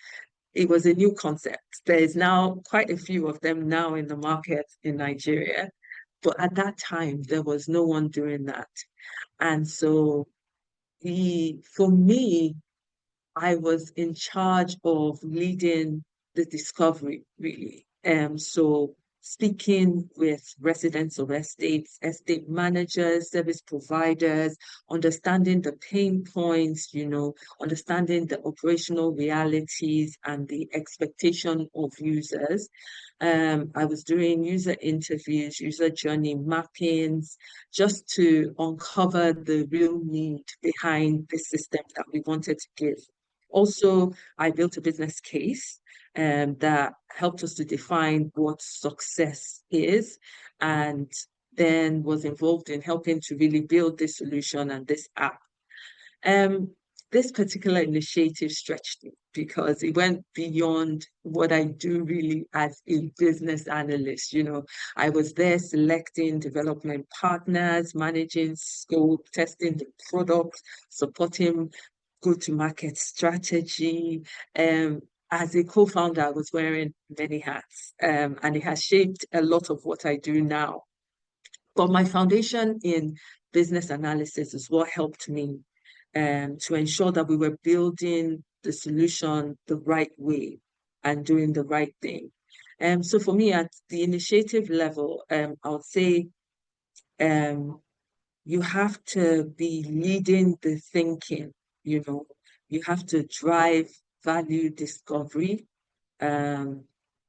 [SPEAKER 3] It was a new concept. There is now quite a few of them now in the market in Nigeria. But at that time, there was no one doing that. And so for me, I was in charge of leading the discovery, really. So speaking with residents of estates, estate managers, service providers, understanding the pain points, understanding the operational realities and the expectation of users. I was doing user interviews, user journey mappings, just to uncover the real need behind the system that we wanted to give. Also, I built a business case that helped us to define what success is, and then was involved in helping to really build this solution and this app. This particular initiative stretched me because it went beyond what I do really as a business analyst. I was there selecting development partners, managing scope, testing the product, supporting go-to-market strategy. As a co-founder, I was wearing many hats, and it has shaped a lot of what I do now. But my foundation in business analysis is what helped me to ensure that we were building the solution the right way. and doing the right thing. So for me, at the initiative level, I would say you have to be leading the thinking, you know, you have to drive value discovery. Um,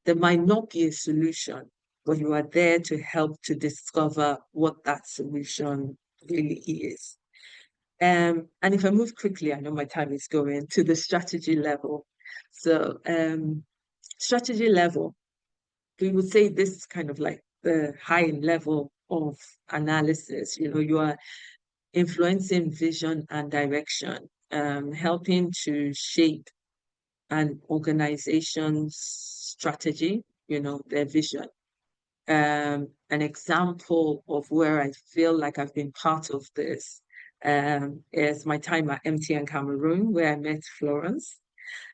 [SPEAKER 3] there might not be a solution, but you are there to help to discover what that solution really is. And if I move quickly, I know my time is going to the strategy level. So, strategy level, we would say this is kind of like the high level of analysis. You know, you are influencing vision and direction, helping to shape an organization's strategy, you know, their vision. An example of where I feel like I've been part of this is my time at MTN Cameroon, where I met Florence.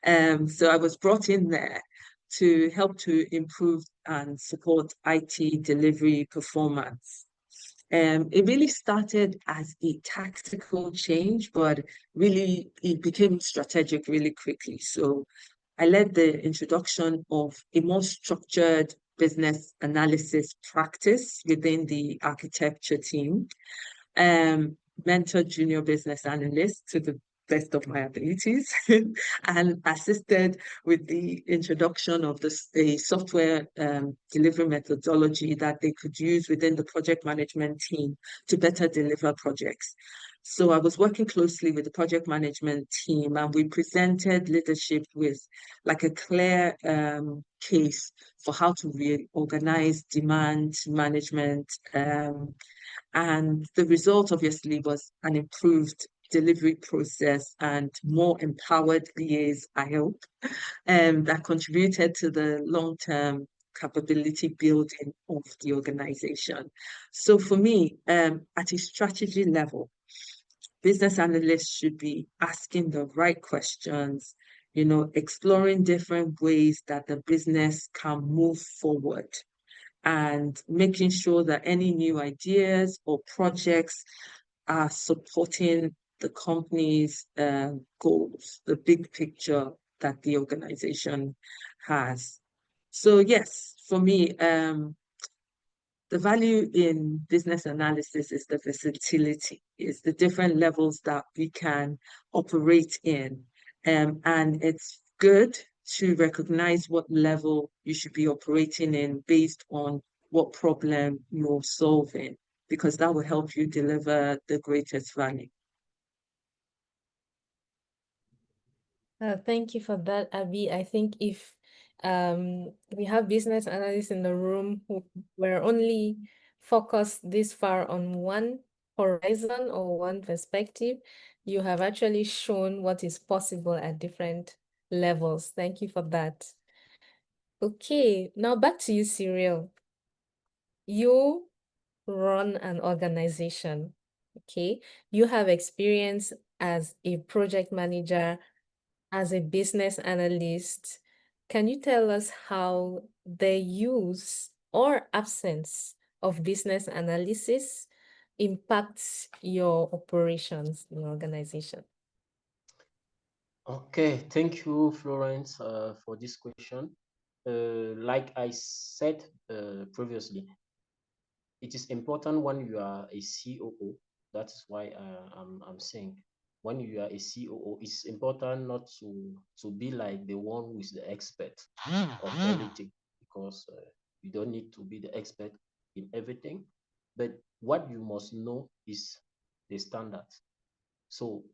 [SPEAKER 3] So I was brought in there to help to improve and support IT delivery performance. It really started as a tactical change, but really it became strategic really quickly. So I led the introduction of a more structured business analysis practice within the architecture team, mentored junior business analysts to the best of my abilities, and assisted with the introduction of a software delivery methodology that they could use within the project management team to better deliver projects. So I was working closely with the project management team, and we presented leadership with like a clear case for how to reorganize demand management. And the result obviously was an improved delivery process and more empowered VAs, I hope, that contributed to the long-term capability building of the organization. So for me, at a strategy level, business analysts should be asking the right questions, you know, exploring different ways that the business can move forward and making sure that any new ideas or projects are supporting the company's goals, the big picture that the organization has. So yes, for me, the value in business analysis is the versatility, is the different levels that we can operate in. And it's good to recognize what level you should be operating in based on what problem you're solving, because that will help you deliver the greatest value.
[SPEAKER 1] Thank you for that, Abby. I think if we have business analysts in the room who were only focused this far on one horizon or one perspective, you have actually shown what is possible at different levels. Thank you for that. Okay, now back to you, Cyrille. You run an organization, okay? You have experience as a project manager, as a business analyst. Can you tell us how the use or absence of business analysis impacts your operations in your organization?
[SPEAKER 2] Okay, thank you, Florence, for this question. Like I said previously, it is important when you are a COO. That is why I'm saying when you are a COO, it's important not to be like the one who is the expert of everything, because you don't need to be the expert in everything. But what you must know is the standards. So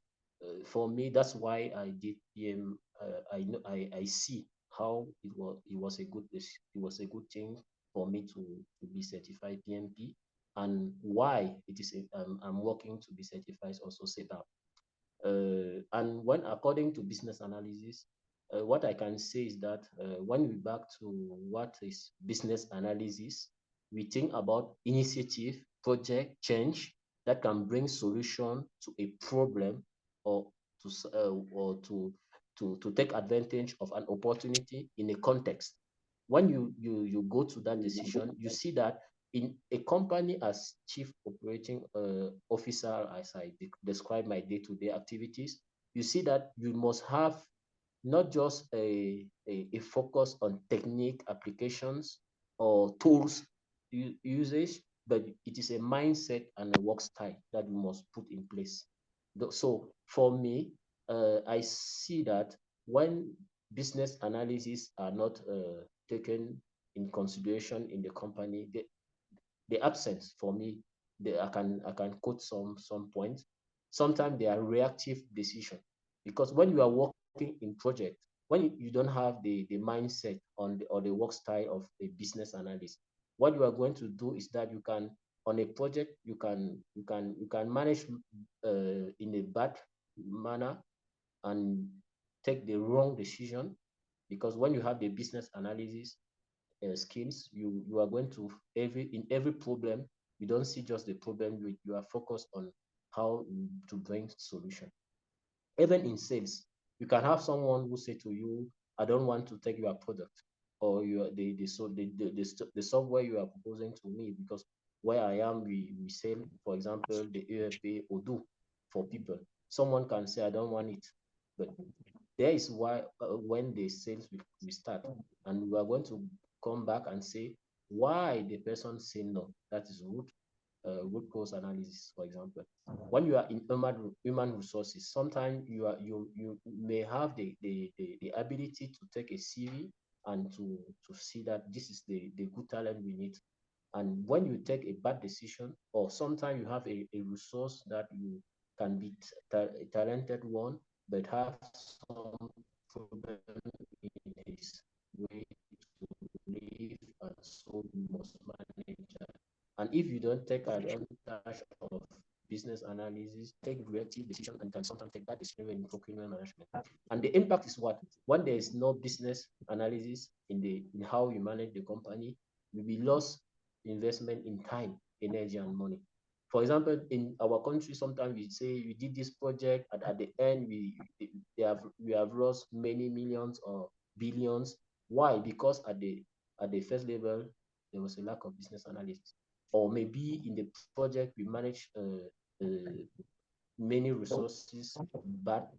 [SPEAKER 2] for me, that's why I did PM. I know I see how it was a good thing for me to be certified PMP, and why it is I'm working to be certified also set up. And when according to business analysis, what I can say is that when we back to what is business analysis, we think about initiative, project, change that can bring solution to a problem, or to take advantage of an opportunity in a context. When you go to that decision, you see that in a company as chief operating officer, as I describe my day-to-day activities, you see that you must have not just a focus on technique applications or tools usage, but it is a mindset and a work style that we must put in place. So for me, I see that when business analysis are not taken in consideration in the company, the absence for me, I can quote some points. Sometimes they are reactive decision, because when you are working in project, when you don't have the mindset on or the work style of a business analyst, what you are going to do is that you can, on a project, you can manage in a bad manner and take the wrong decision, because when you have the business analysis skills, you are going to, every problem, you don't see just the problem, you are focused on how to bring solution. Even in sales, you can have someone who say to you, I don't want to take your product, or your the software you are proposing to me, because where I am, we sell, for example, the EFP Odoo for people. Someone can say, I don't want it, but there is why, when the sales we start, and we are going to come back and say why the person say no. That is root cause analysis, for example. When you are in human resources, sometimes you may have the ability to take a CV and to see that this is the good talent we need. And when you take a bad decision, or sometimes you have a resource that you can be a talented one, but have some problem in his way to live, and so you must manage that. And if you don't take advantage of business analysis, take reactive decision, and can sometimes take that decision in procurement management. And the impact is what? When there is no business analysis in how you manage the company, you will be lost investment in time, energy, and money. For example, in our country, sometimes we say we did this project, and at the end we have lost many millions or billions. Why? Because at the first level there was a lack of business analysis, or maybe in the project we managed many resources, but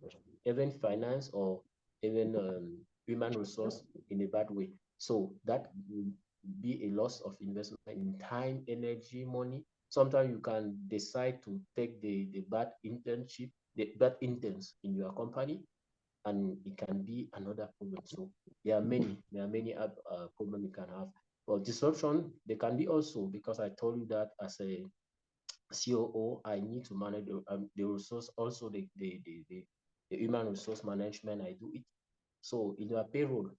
[SPEAKER 2] even finance or even human resource in a bad way. So that will be a loss of investment in time, energy, money. Sometimes you can decide to take the bad internship, the bad interns in your company, and it can be another problem. So there are many problems you can have. But disruption, they can be also, because I told you that as a COO, I need to manage the resource, also the human resource management. I do it. So in your payroll,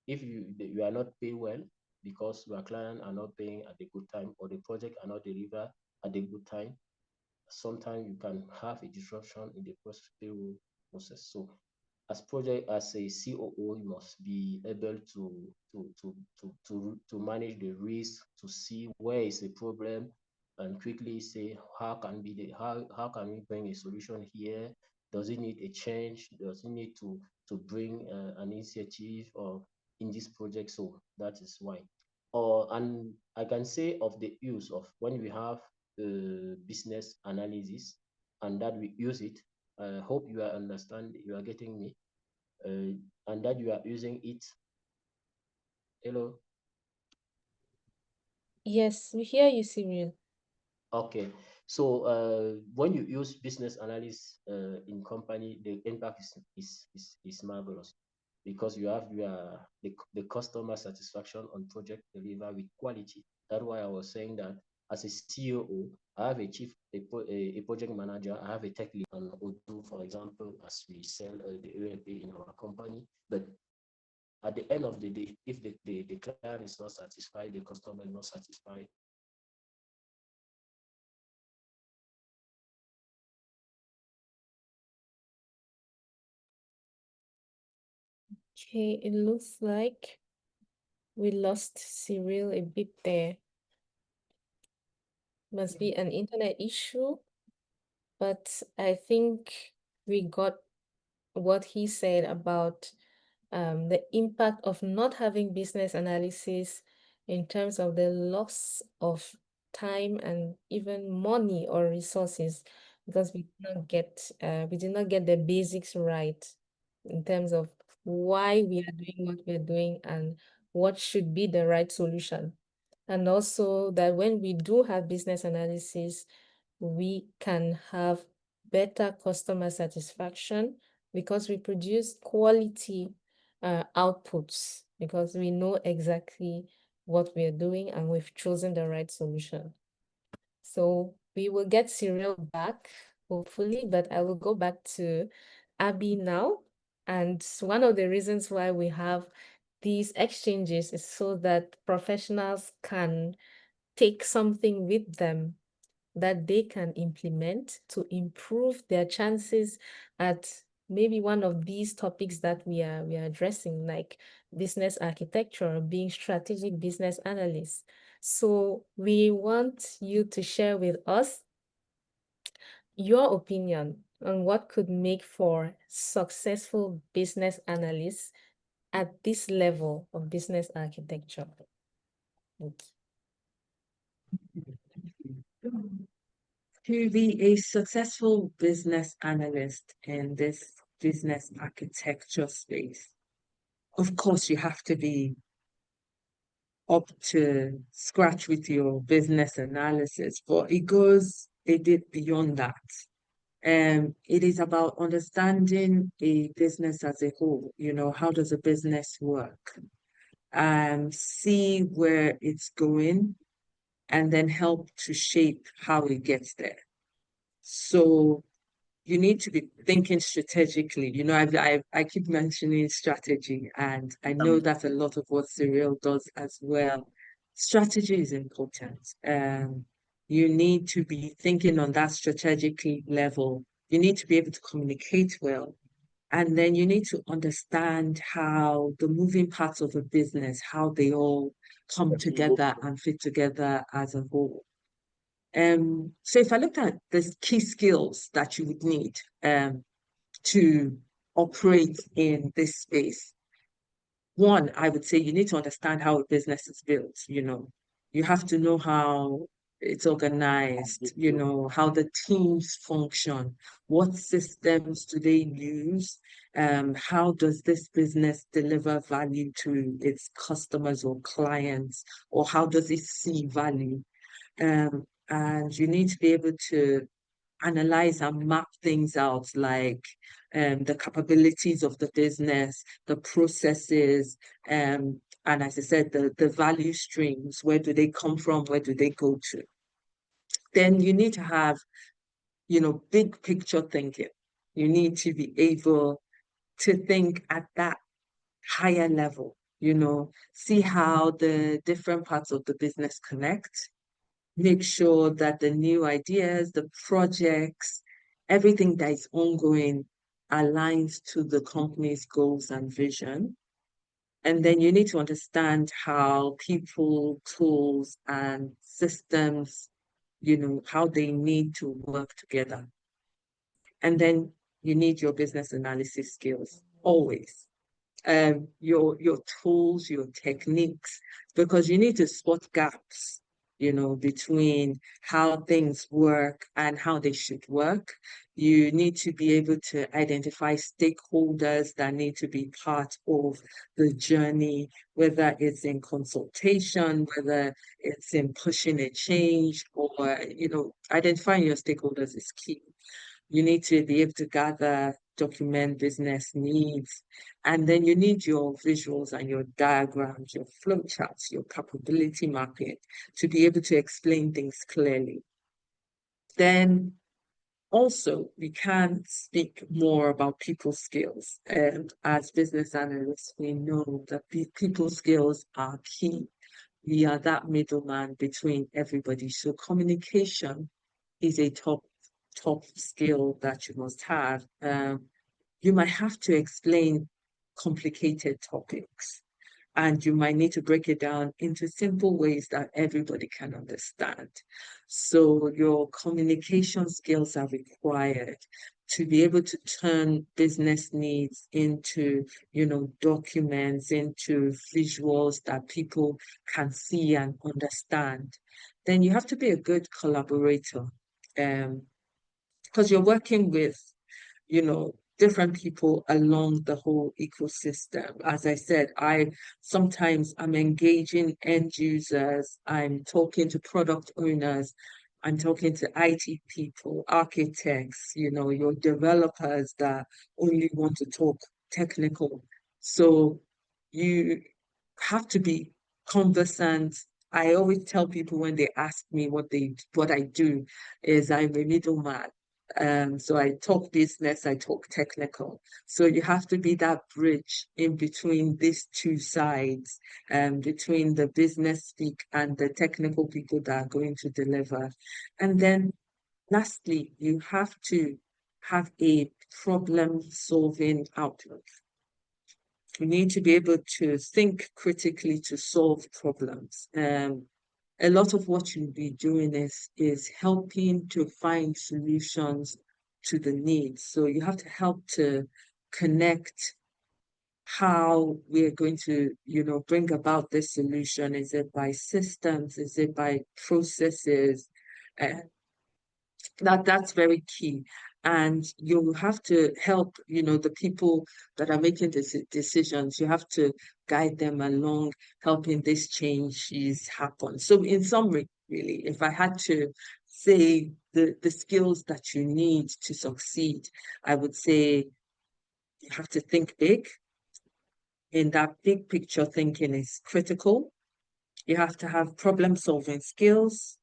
[SPEAKER 2] if you are not paid well because your client are not paying at the good time, or the project are not delivered at the good time, sometimes you can have a disruption in the payroll process. So as a COO, you must be able to manage the risk, to see where is the problem, and quickly say how can we bring a solution here? Does it need a change? Does it need to bring an initiative or in this project? So that is why. And I can say of the use of when we have business analysis and that we use it. I hope you are getting me, and that you are using it. Hello.
[SPEAKER 1] Yes, we hear you, Cyril.
[SPEAKER 2] Okay. So when you use business analysis in company, the impact is marvelous, because the customer satisfaction on project deliver with quality. That's why I was saying that as a COO, I have a chief, a project manager, I have a tech lead on Odoo, for example, as we sell the ERP in our company. But at the end of the day, if the client is not satisfied, the customer is not satisfied.
[SPEAKER 1] Okay, it looks like we lost Cyril a bit there. Must be an internet issue, but I think we got what he said about the impact of not having business analysis in terms of the loss of time and even money or resources, because we did not get the basics right in terms of why we are doing what we're doing and what should be the right solution. And also that when we do have business analysis, we can have better customer satisfaction because we produce quality outputs because we know exactly what we're doing and we've chosen the right solution. So we will get Cyrille back, hopefully, but I will go back to Abby now. And one of the reasons why we have these exchanges is so that professionals can take something with them that they can implement to improve their chances at maybe one of these topics that we are addressing, like business architecture, being strategic business analysts. So we want you to share with us your opinion on what could make for successful business analysts at this level of business architecture. Okay.
[SPEAKER 3] To be a successful business analyst in this business architecture space, of course, you have to be up to scratch with your business analysis, but it goes a bit beyond that. It is about understanding a business as a whole. How does a business work? See where it's going, and then help to shape how it gets there. So you need to be thinking strategically. I keep mentioning strategy, and I know that's a lot of what Cyrille does as well. Strategy is important. You need to be thinking on that strategic level. You need to be able to communicate well. And then you need to understand how the moving parts of a business, how they all come together and fit together as a whole. So if I look at the key skills that you would need to operate in this space, one, I would say you need to understand how a business is built. You have to know how it's organized, how the teams function, what systems do they use, how does this business deliver value to its customers or clients, or how does it see value? And you need to be able to analyze and map things out, like the capabilities of the business, the processes, and as I said, the value streams. Where do they come from? Where do they go to? Then you need to have, big picture thinking. You need to be able to think at that higher level, see how the different parts of the business connect, make sure that the new ideas, the projects, everything that is ongoing aligns to the company's goals and vision. And then you need to understand how people, tools, and systems, how they need to work together. And then you need your business analysis skills always. Your tools, your techniques, because you need to spot gaps, between how things work and how they should work. You need to be able to identify stakeholders that need to be part of the journey, whether it's in consultation, whether it's in pushing a change, or, identifying your stakeholders is key. You need to be able to gather, document business needs, and then you need your visuals and your diagrams, your flowcharts, your capability mapping to be able to explain things clearly. Then also, we can speak more about people skills. And as business analysts, we know that people skills are key. We are that middleman between everybody. So communication is a top skill that you must have. You might have to explain complicated topics, and you might need to break it down into simple ways that everybody can understand. So your communication skills are required to be able to turn business needs into, documents, into visuals that people can see and understand. Then you have to be a good collaborator, because you're working with, different people along the whole ecosystem. As I said, sometimes I'm engaging end users, I'm talking to product owners, I'm talking to IT people, architects, your developers that only want to talk technical. So you have to be conversant. I always tell people when they ask me what I do is I'm a middleman. So I talk business, I talk technical. So you have to be that bridge in between these two sides, between the business speak and the technical people that are going to deliver. And then lastly, you have to have a problem-solving outlook. You need to be able to think critically to solve problems. A lot of what you'll be doing is helping to find solutions to the needs. So you have to help to connect how we're going to, bring about this solution. Is it by systems? Is it by processes? Uh, that's very key. And you have to help, the people that are making decisions. You have to guide them along, helping these changes happen. So in summary, really, if I had to say the skills that you need to succeed, I would say you have to think big. In that big picture thinking is critical. You have to have problem solving skills.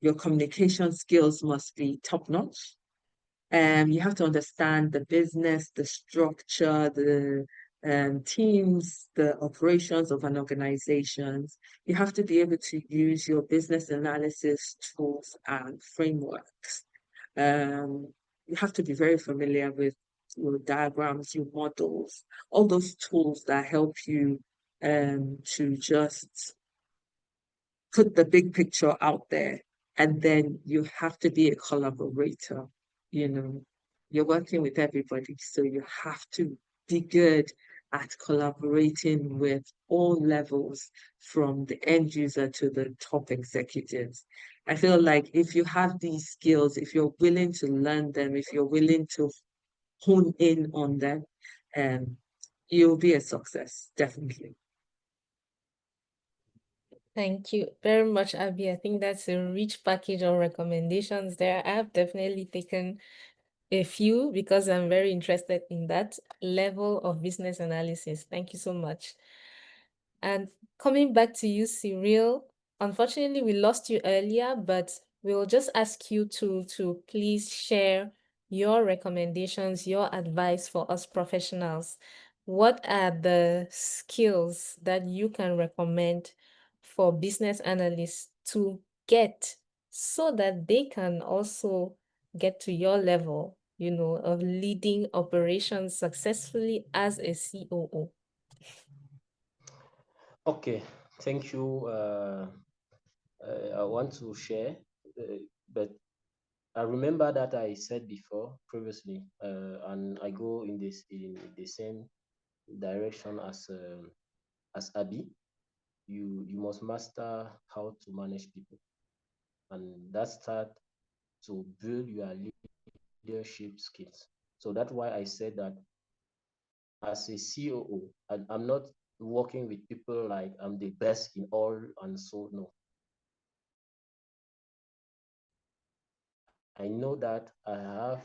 [SPEAKER 3] Your communication skills must be top notch. You have to understand the business, the structure, the teams, the operations of an organization. You have to be able to use your business analysis tools and frameworks. You have to be very familiar with your diagrams, your models, all those tools that help you to just put the big picture out there. And then you have to be a collaborator. You know, you're working with everybody, so you have to be good at collaborating with all levels, from the end user to the top executives. I feel like if you have these skills, if you're willing to learn them, if you're willing to hone in on them, um, you'll be a success, definitely.
[SPEAKER 1] Thank you very much, Abby. I think that's a rich package of recommendations there. I have definitely taken a few because I'm very interested in that level of business analysis. Thank you so much. And coming back to you, Cyrille, unfortunately, we lost you earlier, but we'll just ask you to please share your recommendations, your advice for us professionals. What are the skills that you can recommend for business analysts to get so that they can also get to your level, of leading operations successfully as a COO?
[SPEAKER 2] Okay, thank you. I want to share, but I remember that I said before previously, and I go in the same direction as Abby. You must master how to manage people, and that start to build your leadership skills. So that's why I said that as a COO, I'm not working with people like I'm the best in all, and so no. I know that I have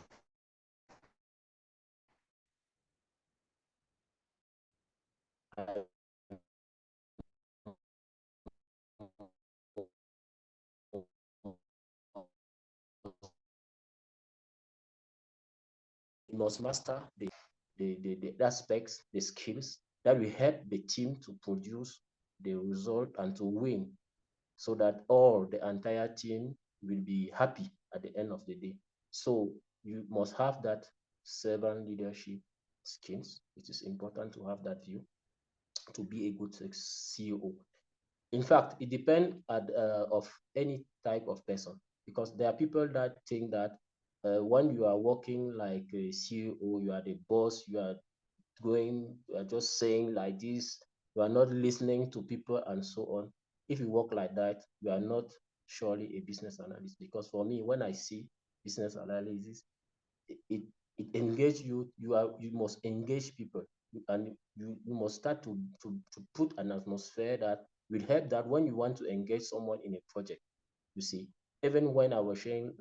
[SPEAKER 2] I must master the aspects, the skills that will help the team to produce the result and to win, so that all the entire team will be happy at the end of the day. So you must have that servant leadership skills. It is important to have that view to be a good CEO. In fact, it depends of any type of person, because there are people that think that when you are working like a CEO, you are the boss, you are just saying like this, you are not listening to people and so on. If you work like that, you are not surely a business analyst. Because for me, when I see business analysis, it it engage you. You must engage people, and you must start to put an atmosphere that will help that when you want to engage someone in a project, you see. Even when I was sharing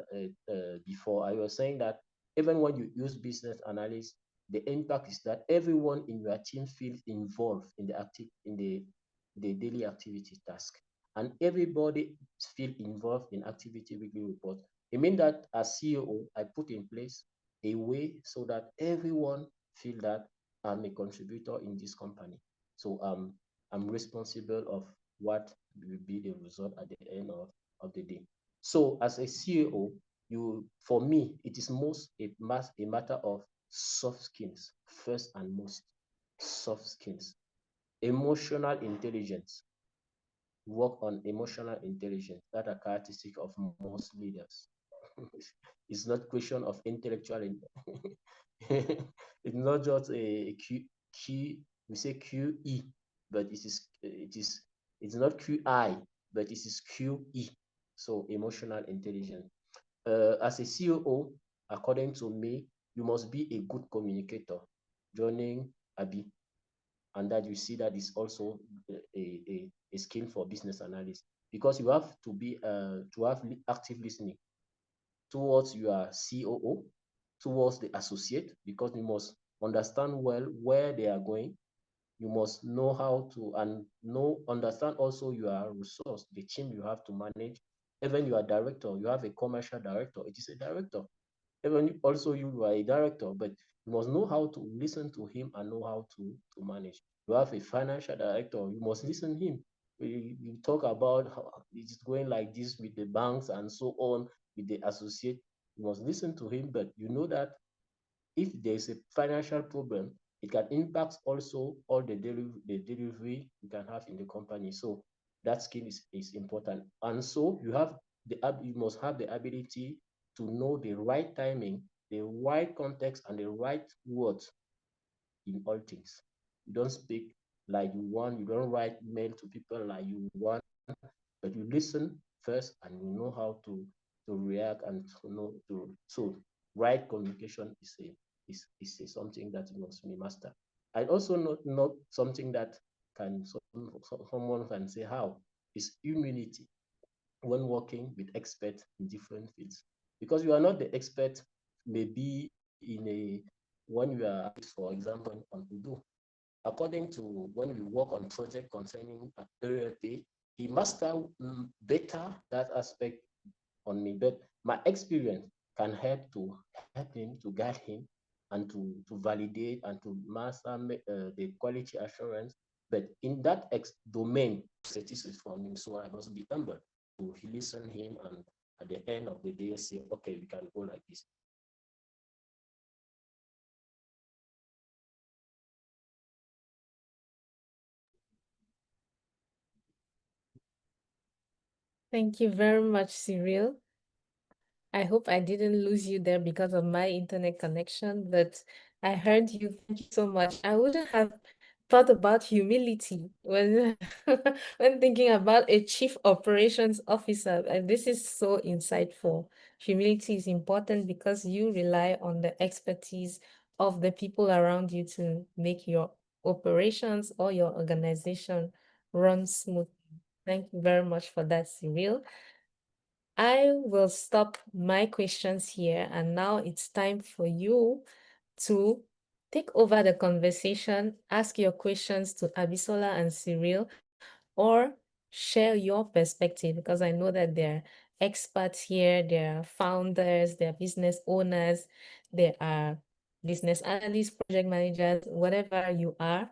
[SPEAKER 2] before, I was saying that even when you use business analysis, the impact is that everyone in your team feels involved in the daily activity task, and everybody feel involved in activity weekly report. It means that as CEO, I put in place a way so that everyone feel that I'm a contributor in this company. So I'm responsible of what will be the result at the end of the day. So as a CEO, for me, it is most a matter of soft skills, first and most soft skills. Emotional intelligence, work on emotional intelligence that are characteristic of most leaders. It's not question of intellectual. It's not just a Q. We say QE, but it's not QI, but it is QE. So emotional intelligence. As a CEO, according to me, you must be a good communicator. Joining Abi, and that you see that is also a skill for business analysts, because you have to be to have active listening towards your COO, towards the associate, because you must understand well where they are going. You must know how to understand also your resource, the team you have to manage. Even your director, you have a commercial director, it is a director. Even also you are a director, but you must know how to listen to him and know how to manage. You have a financial director, you must listen to him. You talk about how it's going like this with the banks and so on, with the associate. You must listen to him, but you know that if there's a financial problem, it can impact also all the delivery you can have in the company. So that skill is important. And so you must have the ability to know the right timing, the right context, and the right words in all things. You don't speak like you want, you don't write mail to people like you want, but you listen first and you know how to react and to know to. So right communication is something that you must be master. I also not something that someone can say how is humility when working with experts in different fields, because you are not the expert maybe in a when you are, for example, on Udo. According to when we work on project concerning ARP, he master better that aspect on me, but my experience can help him to guide him and to validate and to master the quality assurance. But in that domain, statistics for me, so I must be humble to listen him, and at the end of the day say, okay, we can go like this.
[SPEAKER 1] Thank you very much, Cyrille. I hope I didn't lose you there because of my internet connection, but I heard you. Thank you so much. I wouldn't have thought about humility when when thinking about a chief operations officer. And this is so insightful. Humility is important because you rely on the expertise of the people around you to make your operations or your organization run smoothly. Thank you very much for that, Cyrille. I will stop my questions here, and now it's time for you to take over the conversation, ask your questions to Abisola and Cyrille, or share your perspective, because I know that they're experts here, they're founders, they're business owners, they are business analysts, project managers, whatever you are.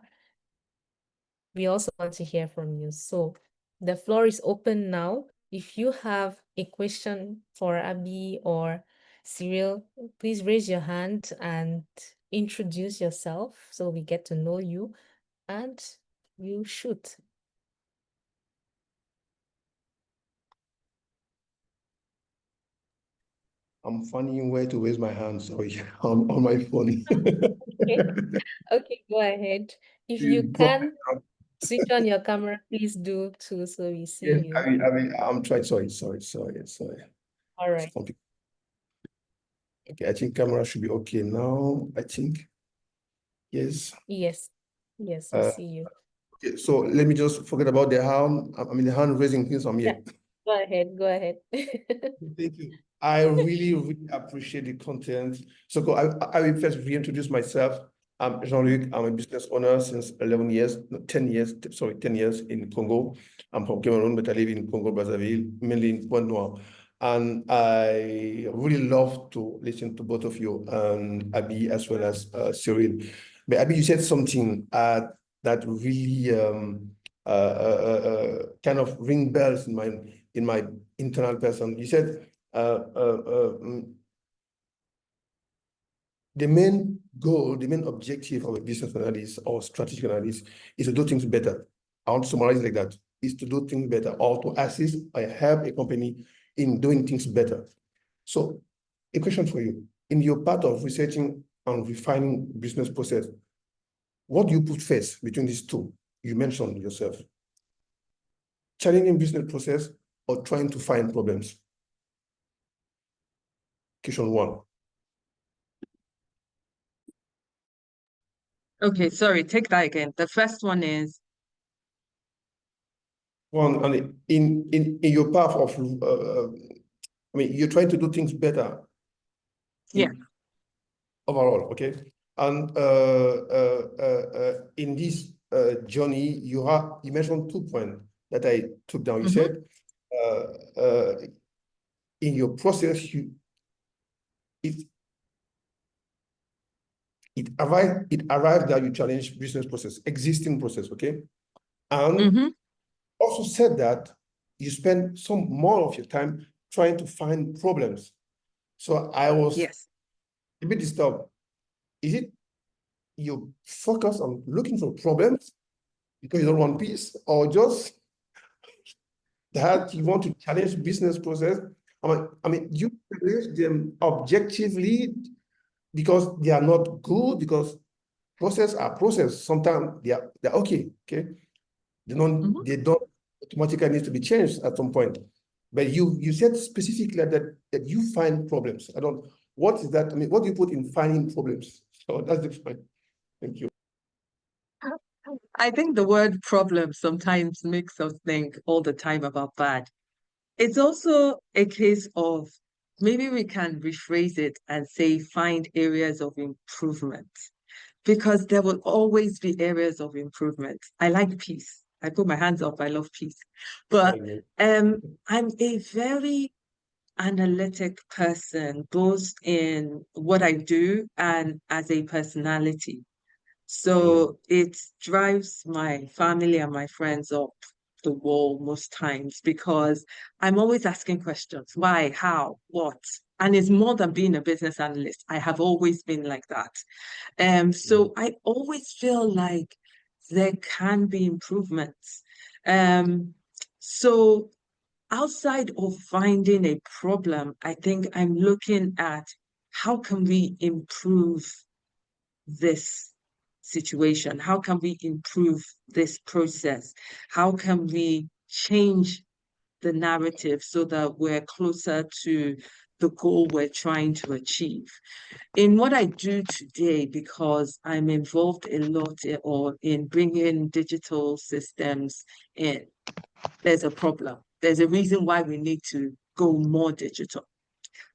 [SPEAKER 1] We also want to hear from you. So the floor is open now. If you have a question for Abi or Cyrille, please raise your hand and introduce yourself so we get to know you, and you shoot.
[SPEAKER 4] I'm finding where to raise my hand. Sorry, on my phone.
[SPEAKER 1] Okay, okay, go ahead. If you can switch on your camera, please do too, so we see
[SPEAKER 4] Yes,
[SPEAKER 1] you.
[SPEAKER 4] I'm trying. Sorry.
[SPEAKER 1] All right.
[SPEAKER 4] Okay, I think camera should be okay now. I think, yes.
[SPEAKER 1] Yes. Yes, we see you.
[SPEAKER 4] Okay, so let me just forget about the hand. I mean, the hand raising things I'm
[SPEAKER 1] Yeah.
[SPEAKER 4] here.
[SPEAKER 1] Go ahead. Go ahead.
[SPEAKER 4] Thank you. I really, really appreciate the content. So I will first reintroduce myself. I'm Jean-Luc. I'm a business owner since 11 years, no, 10 years, sorry, 10 years in Congo. I'm from Cameroon, but I live in Congo, Brazzaville, mainly in Pointe Noire. And I really love to listen to both of you, and Abi as well as Cyrille. But Abi, you said something that really kind of ring bells in my internal person. You said the main goal, the main objective of a business analyst or strategic analyst is to do things better. I want to summarize like that, is to do things better or to assist or help a company in doing things better. So a question for you, in your part of researching and refining business process, what do you put first between these two? You mentioned yourself. Challenging business process or trying to find problems? Question one.
[SPEAKER 3] Okay, sorry, take that again. The first one is,
[SPEAKER 4] One, and in your path of, I mean, you're trying to do things better.
[SPEAKER 3] yeah.
[SPEAKER 4] Overall, okay. And in this journey, you mentioned 2 points that I took down. You said in your process, it arrived that you challenge business process, existing process, okay? And also said that you spend some more of your time trying to find problems. So I was a bit disturbed. Is it you focus on looking for problems because you don't want peace, or just that you want to challenge business process? I mean, you challenge them objectively because they are not good, because process are process. Sometimes they're okay. They don't automatically need to be changed at some point. But you said specifically that you find problems. What is that? I mean, what do you put in finding problems? So that's the point. Thank you.
[SPEAKER 3] I think the word problem sometimes makes us think all the time about bad. It's also a case of maybe we can rephrase it and say find areas of improvement, because there will always be areas of improvement. I like peace. I put my hands up. I love peace. But I'm a very analytic person, both in what I do and as a personality. So it drives my family and my friends up the wall most times, because I'm always asking questions. Why? How? What? And it's more than being a business analyst. I have always been like that. So I always feel like there can be improvements. So outside of finding a problem, I think I'm looking at how can we improve this situation? How can we improve this process? How can we change the narrative so that we're closer to the goal we're trying to achieve? In what I do today, because I'm involved a lot in bringing digital systems in, there's a problem. There's a reason why we need to go more digital.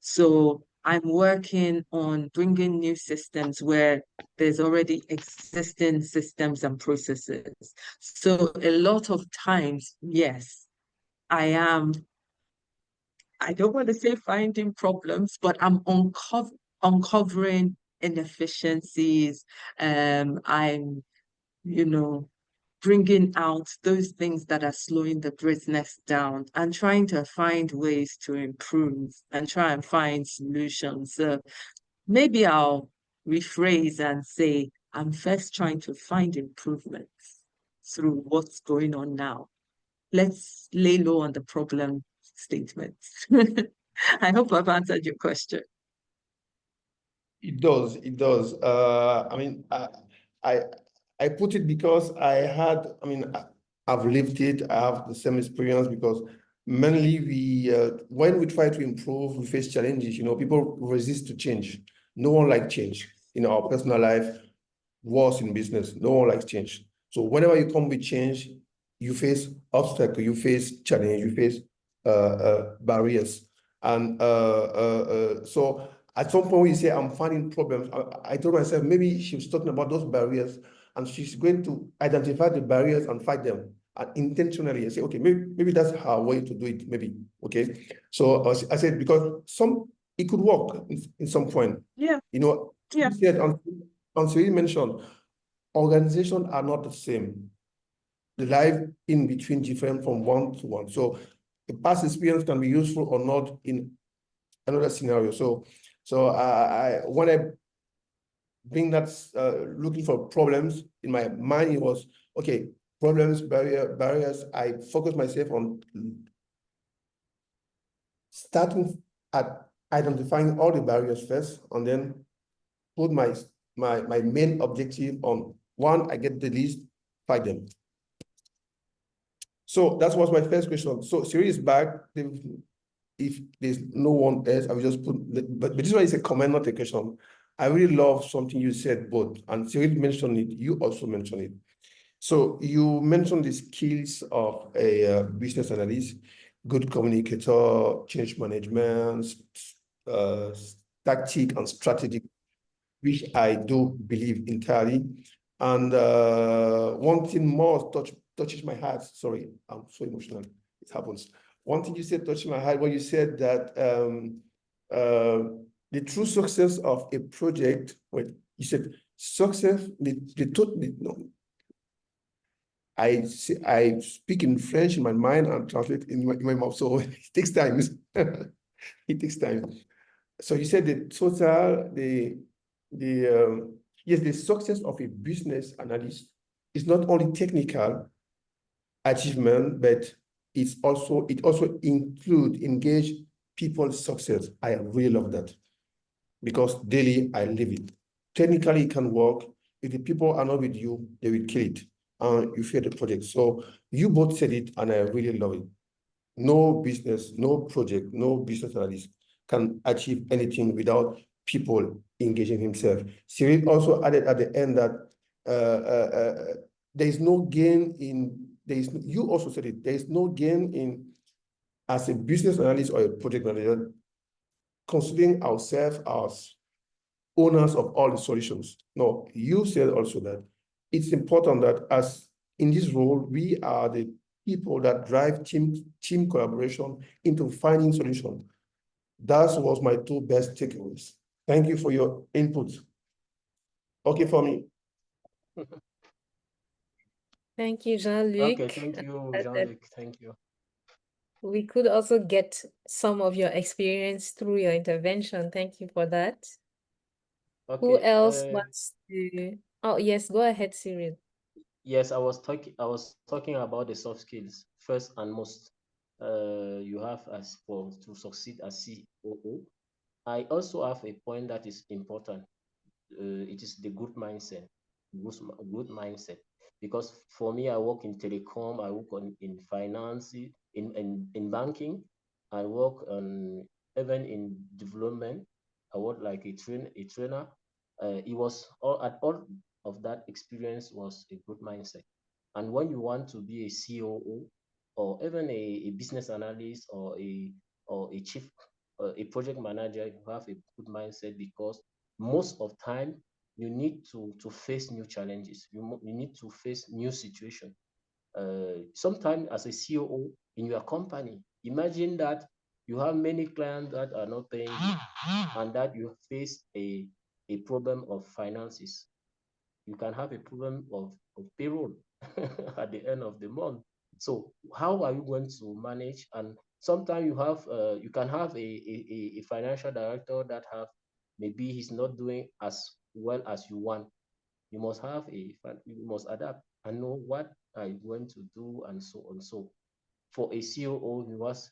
[SPEAKER 3] So I'm working on bringing new systems where there's already existing systems and processes. So a lot of times, yes, I don't want to say finding problems, but I'm uncovering inefficiencies. I'm, bringing out those things that are slowing the business down and trying to find ways to improve and try and find solutions. So maybe I'll rephrase and say, I'm first trying to find improvements through what's going on now. Let's lay low on the problem statements. I hope I've answered your question.
[SPEAKER 4] It does. It does. I mean, I put it because I've lived it. I have the same experience because mainly when we try to improve, we face challenges. People resist to change. No one likes change in our personal life, worse in business. No one likes change. So whenever you come with change, you face obstacle, you face challenge, you face barriers. And so at some point when you say, I'm finding problems, I told myself, maybe she was talking about those barriers and she's going to identify the barriers and fight them intentionally and say, okay, maybe that's her way to do it, maybe, okay? So I said, because it could work in some point.
[SPEAKER 3] Yeah.
[SPEAKER 4] You said, Cyrille mentioned, organizations are not the same. The life in between different from one to one. So the past experience can be useful or not in another scenario. So when I bring that looking for problems in my mind, it was okay, problems, barriers. I focus myself on starting at identifying all the barriers first, and then put my main objective on one. I get the least, fight them. So that was my first question. So Cyrille is back. If there's no one else, I will just put, but this one is a comment, not a question. I really love something you said both, and Cyrille mentioned it, you also mentioned it. So you mentioned the skills of a business analyst, good communicator, change management, tactic and strategic, which I do believe entirely. And one thing more touches my heart. Sorry, I'm so emotional. It happens. One thing you said touched my heart when you said that the true success of a project, when you said success, no, I speak in French in my mind and translate in my mouth, so it takes time. It takes time. So you said the total, yes, the success of a business analyst is not only technical achievement, but it also include engage people's success. I really love that because daily I live it. Technically, it can work. If the people are not with you, they will kill it. And you fear the project. So you both said it, and I really love it. No business, no project, no business analyst can achieve anything without people engaging himself. Cyrille also added at the end that there is no gain in, you also said it, there is no gain in, as a business analyst or a project manager, considering ourselves as owners of all the solutions. No, you said also that it's important that as in this role, we are the people that drive team collaboration into finding solutions. That was my two best takeaways. Thank you for your input. Okay for me.
[SPEAKER 1] Thank you, Jean-Luc.
[SPEAKER 2] Okay, thank you, Jean-Luc. Thank you.
[SPEAKER 1] We could also get some of your experience through your intervention. Thank you for that. Who
[SPEAKER 2] Okay.
[SPEAKER 1] else wants to? Oh, yes, go ahead, Cyrille.
[SPEAKER 2] Yes, I was talking about the soft skills first and most. You have as for to succeed as COO. I also have a point that is important. It is the good mindset, good mindset. Because for me, I work in telecom, I work in finance, in banking, I work on even in development. I work like a trainer. It was all of that experience was a good mindset. And when you want to be a COO or even a business analyst or a chief a project manager, you have a good mindset because most of time you need to face new challenges. You need to face new situation. Sometimes as a COO in your company, imagine that you have many clients that are not paying you and that you face a problem of finances. You can have a problem of payroll at the end of the month. So how are you going to manage? And sometimes you can have a financial director that have maybe he's not doing as well as you want. You must adapt and know what are you going to do and so on. So for a COO, you must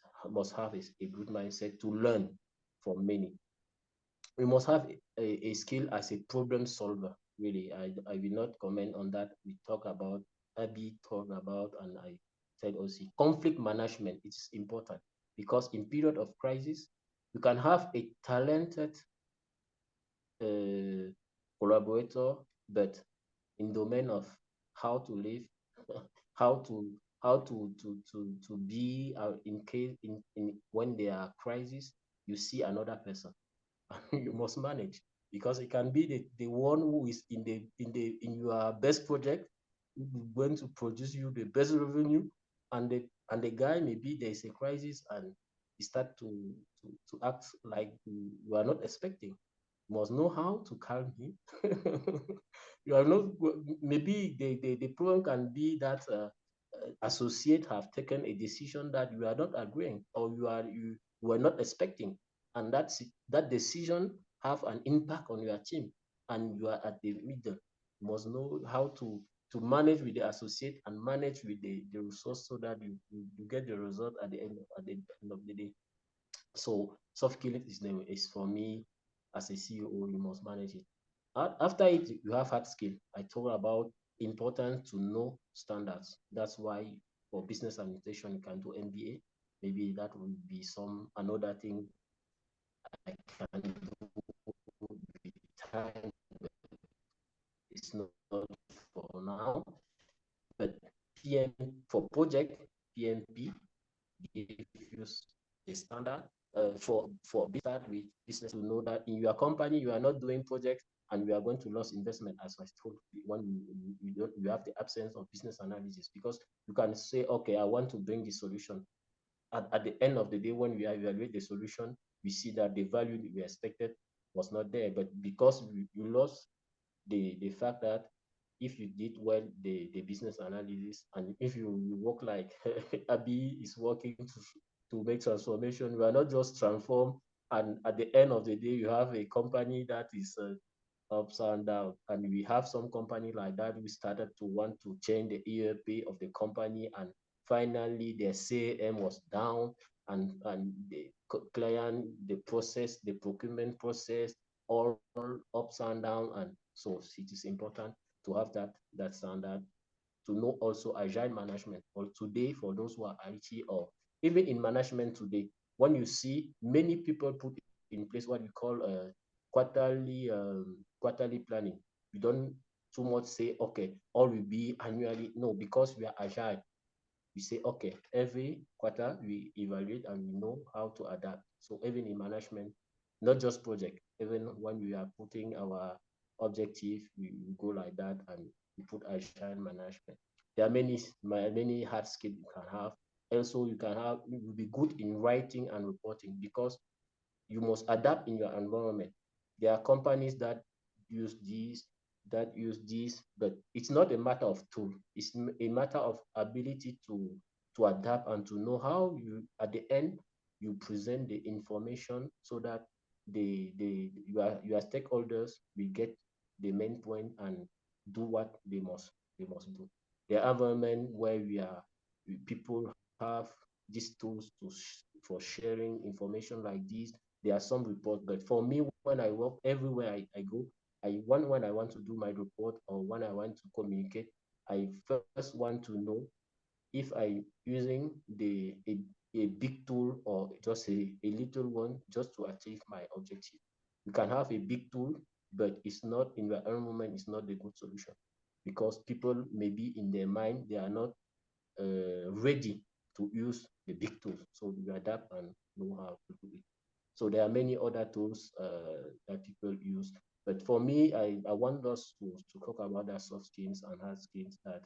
[SPEAKER 2] have a good mindset to learn from many. We must have a skill as a problem solver. Really, I will not comment on that. We talk about, Abby talk about, and I said also, conflict management is important, because in period of crisis, you can have a talented collaborator, but in domain of how to live, how to be in case in when there are crises, you see another person. You must manage, because it can be the one who is in your best project, who is going to produce you the best revenue, and the guy, maybe there's a crisis and he start to act like you are not expecting. You must know how to calm him. You are not, maybe the problem can be that associate have taken a decision that you are not agreeing, or you were not expecting, and that decision have an impact on your team, and you are at the middle. You must know how to manage with the associate and manage with the resource, so that you get the result at the end of the day. So soft skills is for me, as a CEO, you must manage it. After it, you have hard skill. I told about important to know standards. That's why for business administration, you can do MBA. Maybe that will be another thing I can do with time. It's not for now. But PM for project, PMP gives you a standard for start with business, to know that in your company you are not doing projects and you are going to lose investment, as I told you, when you have the absence of business analysis, because you can say, okay, I want to bring the solution. At the end of the day, when we evaluate the solution, we see that the value that we expected was not there, but because you lost the fact that if you did well the business analysis, and if you work like Abi is working to make transformation, you are not just transform, and at the end of the day you have a company that is ups and down. And we have some company like that, we started to want to change the ERP of the company, and finally their CAM was down, and the client, the process, the procurement process, all ups and down. And so it is important to have that standard, to know also agile management. Or today, for those who are IT, or even in management today, when you see many people put in place what we call quarterly planning, we don't too much say, okay, all will be annually. No, because we are agile, we say, okay, every quarter we evaluate and we know how to adapt. So even in management, not just project, even when we are putting our objective, we go like that, and we put agile management. There are many hard skills you can have. Also, you will be good in writing and reporting, because you must adapt in your environment. There are companies that use this, but it's not a matter of tool. It's a matter of ability to adapt, and to know how you, at the end, you present the information, so that your stakeholders will get the main point and do what they must do. The environment where people have these tools for sharing information like this. There are some reports, but for me, when I work, everywhere I go, when I want to do my report, or when I want to communicate, I first want to know if I using a big tool, or just a little one, just to achieve my objective. You can have a big tool, but it's not in your environment, it's not the good solution, because people maybe in their mind, they are not ready to use the big tools. So you adapt and know how to do it. So there are many other tools that people use. But for me, I want us to talk about the soft skills and hard skills, that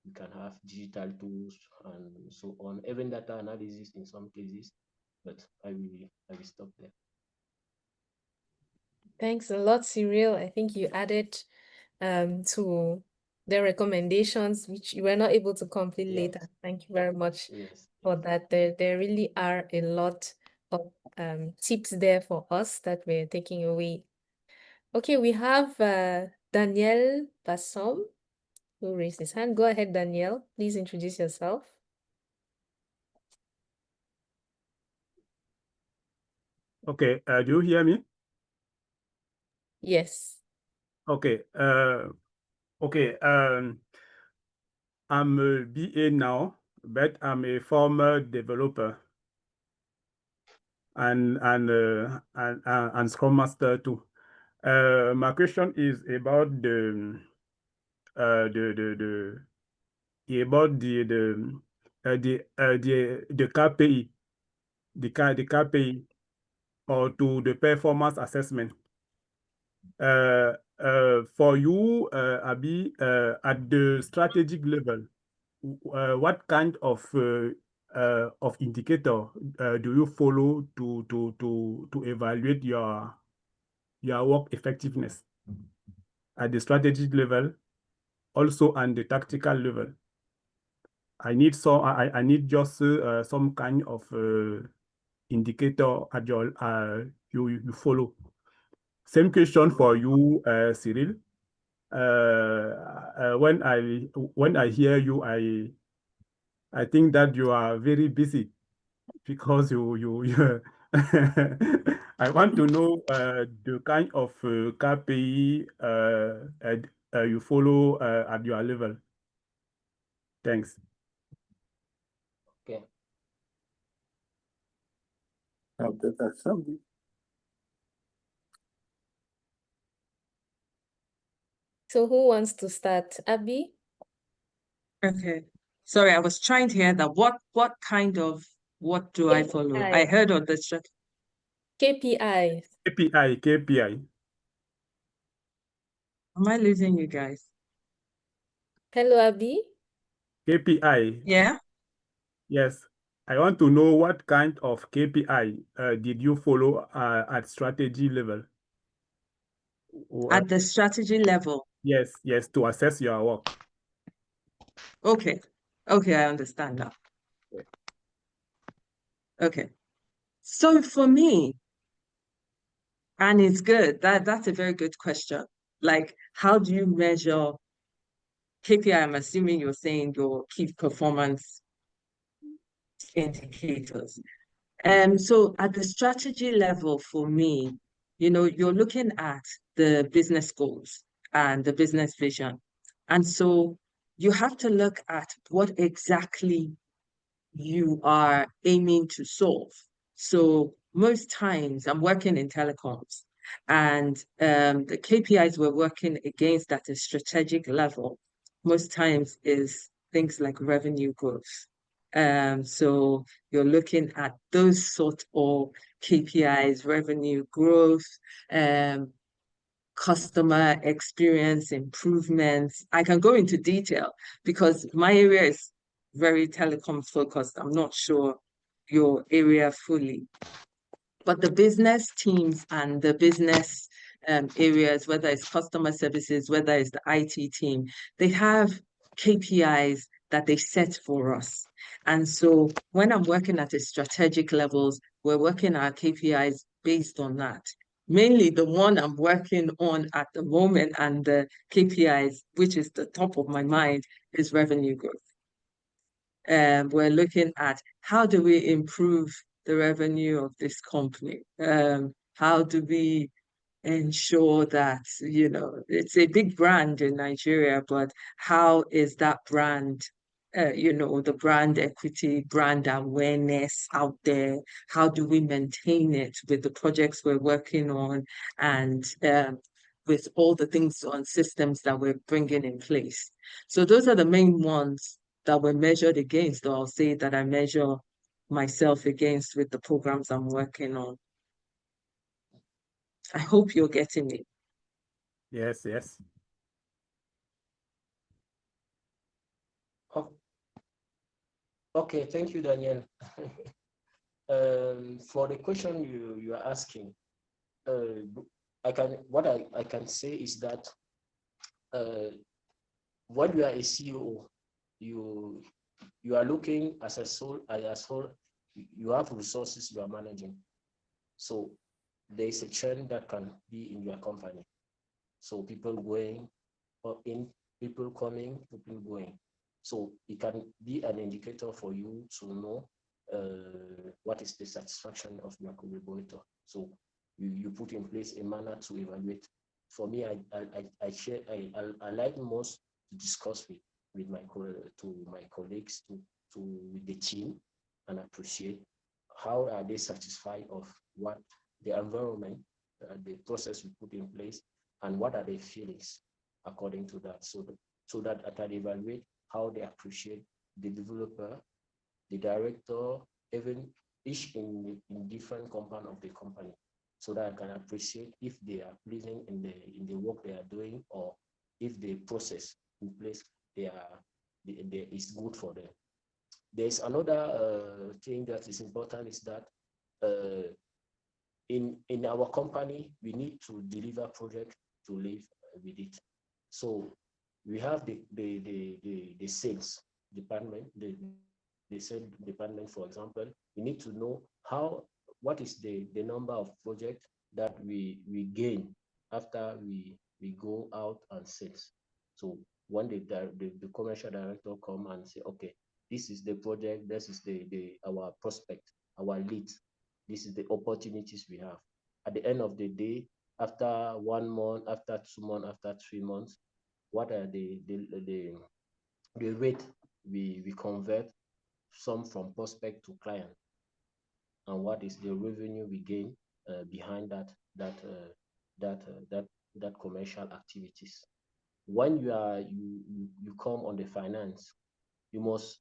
[SPEAKER 2] you can have digital tools and so on, even data analysis in some cases. But I will stop there.
[SPEAKER 1] Thanks a lot, Cyrille. I think you added to the recommendations, which you were not able to complete later. Thank you very much for that. There really are a lot of tips there for us that we're taking away. Okay, we have Daniel Bassom, who raised his hand. Go ahead, Daniel. Please introduce yourself.
[SPEAKER 5] Okay, do you hear me?
[SPEAKER 1] Yes.
[SPEAKER 5] Okay. I'm a BA now, but I'm a former developer and Scrum Master too. My question is about the about the KPI, the KPI, or to the performance assessment. For you, Abi, at the strategic level, what kind of indicator do you follow to evaluate your work effectiveness at the strategic level, also on the tactical level? I need just some kind of indicator at your you follow. Same question for you, Cyrille. When I hear you, I think that you are very busy because you I want to know the kind of KPI you follow at your level. Thanks.
[SPEAKER 2] Okay.
[SPEAKER 1] So who wants to start? Abby?
[SPEAKER 3] Okay. Sorry, I was trying to hear that. What kind of what do I follow? I
[SPEAKER 1] KPIs.
[SPEAKER 3] heard on the strat.
[SPEAKER 1] KPIs.
[SPEAKER 5] KPI.
[SPEAKER 3] Am I losing you guys?
[SPEAKER 1] Hello, Abby.
[SPEAKER 5] KPI.
[SPEAKER 3] Yeah.
[SPEAKER 5] Yes. I want to know what kind of KPI did you follow at strategy level?
[SPEAKER 3] At the strategy level.
[SPEAKER 5] Yes, to assess your work.
[SPEAKER 3] Okay. Okay, I understand now. Okay. So for me, and it's good, that's a very good question. Like, how do you measure KPI? I'm assuming you're saying your key performance indicators. So at the strategy level for me, you're looking at the business goals and the business vision. And so you have to look at what exactly you are aiming to solve. So most times I'm working in telecoms, and the KPIs we're working against at a strategic level most times is things like revenue growth. So you're looking at those sort of KPIs, revenue growth, customer experience improvements. I can go into detail because my area is very telecom focused. I'm not sure your area fully. But the business teams and the business areas, whether it's customer services, whether it's the IT team, they have KPIs that they set for us. And so when I'm working at a strategic levels, we're working our KPIs based on that. Mainly the one I'm working on at the moment and the KPIs, which is the top of my mind, is revenue growth. We're looking at how do we improve the revenue of this company? How do we ensure that, it's a big brand in Nigeria, but how is that brand, the brand equity, brand awareness out there? How do we maintain it with the projects we're working on and with all the things on systems that we're bringing in place? So those are the main ones that were measured against, or I'll say that I measure myself against with the programs I'm working on. I hope you're getting me.
[SPEAKER 5] Yes.
[SPEAKER 2] Oh. Okay, thank you, Daniel. For the question you are asking, what I can say is that when you are a CEO, you are looking as a whole, you have resources you are managing. So there is a churn that can be in your company. So people going or in, people coming, people going. So it can be an indicator for you to know what is the satisfaction of your collaborator. So you put in place a manner to evaluate. For me, I like most to discuss with my colleagues with the team and appreciate how are they satisfied of what the environment, the process we put in place, and what are their feelings according to that. So that I can evaluate how they appreciate the developer, the director, even each in different component of the company, so that I can appreciate if they are pleasing in the work they are doing, or if the process in place is good for them. There's another thing that is important, is that in our company we need to deliver project to live with it. So we have the sales department, the sales department, for example. We need to know what is the number of projects that we gain after we go out and sales. So when the commercial director come and say, okay, this is the project, this is our prospect, our lead, this is the opportunities we have. At the end of the day, after 1 month, after 2 months, after 3 months, what are the rate we convert some from prospect to client, and what is the revenue we gain behind that commercial activities. When you come on the finance, you must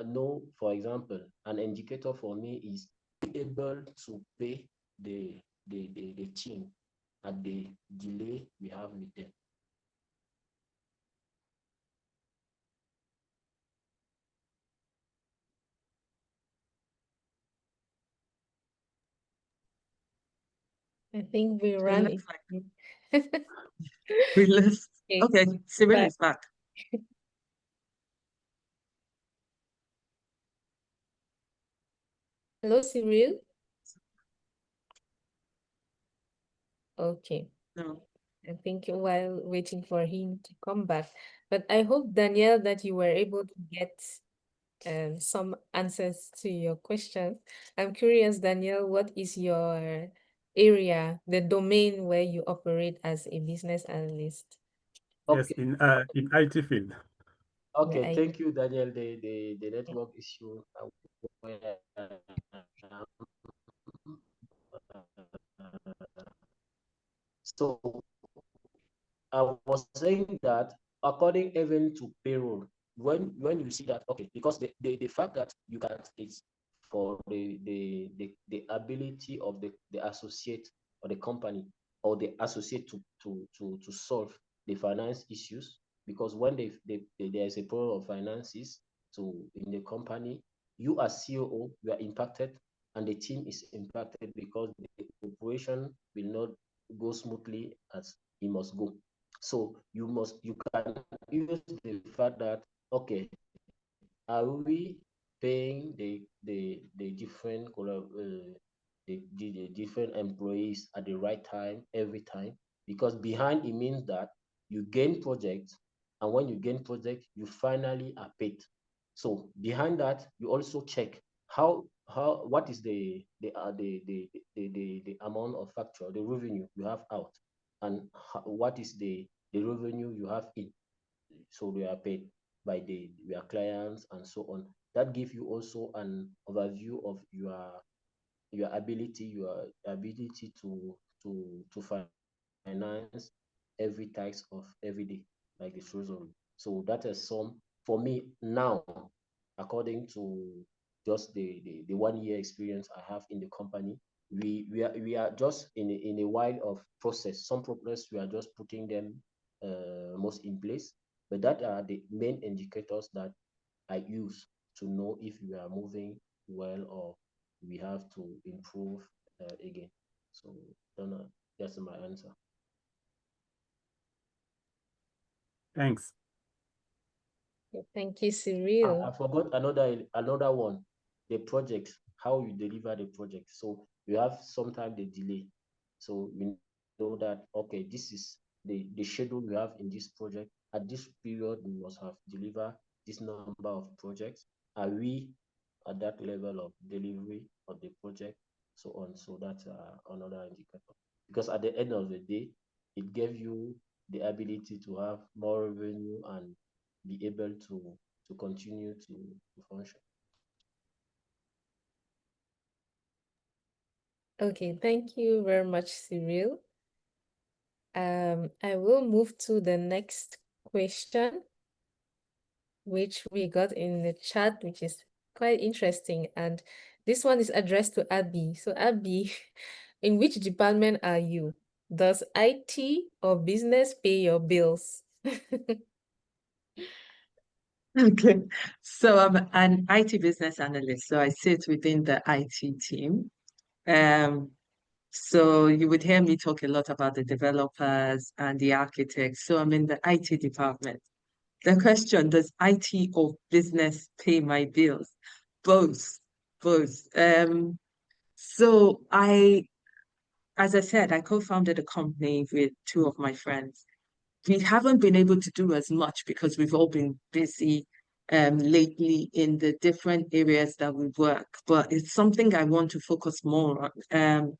[SPEAKER 2] know, for example, an indicator for me is able to pay the team at the delay we have with them.
[SPEAKER 1] I think we ran it.
[SPEAKER 3] We lost. Okay, Cyrille
[SPEAKER 1] Back.
[SPEAKER 3] is back.
[SPEAKER 1] Hello, Cyrille. Okay.
[SPEAKER 3] No.
[SPEAKER 1] I think while waiting for him to come back. But I hope, Danielle, that you were able to get some answers to your questions. I'm curious, Danielle, what is your area, the domain where you operate as a business analyst?
[SPEAKER 5] Yes,
[SPEAKER 2] Okay.
[SPEAKER 5] in IT field.
[SPEAKER 2] Okay,
[SPEAKER 1] Yeah,
[SPEAKER 2] thank you, Daniel. The network issue. Where So I was saying that according even to payroll, when you see that, okay, because the fact that you can, it's for the ability of the associate or the company or the associate to solve the finance issues, because when there's a problem of finances in the company, you as COO, you are impacted, and the team is impacted, because the operation will not go smoothly as it must go. So you can use the fact that, okay, are we paying the different the different employees at the right time every time? Because behind it means that you gain projects, and when you gain project, you finally are paid. So behind that, you also check what is the amount of factor, the revenue you have out, and what is the revenue you have in. So they are paid by their clients and so on. That gives you also an overview of your ability to finance every types of every day, like the treasury. So that is some for me now, according to just the 1 year experience I have in the company. We are just in a while of process. Some progress we are just putting them most in place, but that are the main indicators that I use to know if we are moving well or we have to improve again. So that's my answer.
[SPEAKER 5] Thanks.
[SPEAKER 1] Thank you, Cyrille.
[SPEAKER 2] I forgot another one, the project, how you deliver the project. So you have sometimes the delay. So we know that, okay, this is the schedule we have in this project. At this period, we must have delivered this number of projects. Are we at that level of delivery of the project? So on. So that's another indicator. Because at the end of the day, it gave you the ability to have more revenue and be able to to continue to function.
[SPEAKER 1] Okay, thank you very much, Cyrille. I will move to the next question, which we got in the chat, which is quite interesting. And this one is addressed to Abby. So Abby, in which department are you? Does IT or business pay your bills?
[SPEAKER 3] Okay, so I'm an IT business analyst, so I sit within the IT team. So you would hear me talk a lot about the developers and the architects. So I'm in the IT department. The question, does IT or business pay my bills? Both, both. So as I said, I co-founded a company with two of my friends. We haven't been able to do as much because we've all been busy lately in the different areas that we work, but it's something I want to focus more on.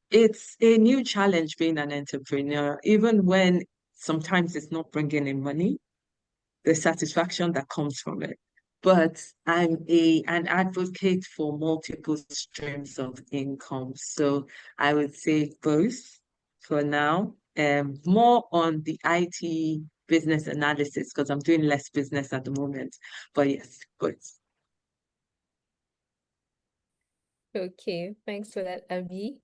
[SPEAKER 3] It's a new challenge being an entrepreneur, even when sometimes it's not bringing in money, the satisfaction that comes from it. But I'm an advocate for multiple streams of income. So I would say both for now. More on the IT business analysis because I'm doing less business at the moment. But yes, both.
[SPEAKER 1] Okay, thanks for that, Abby.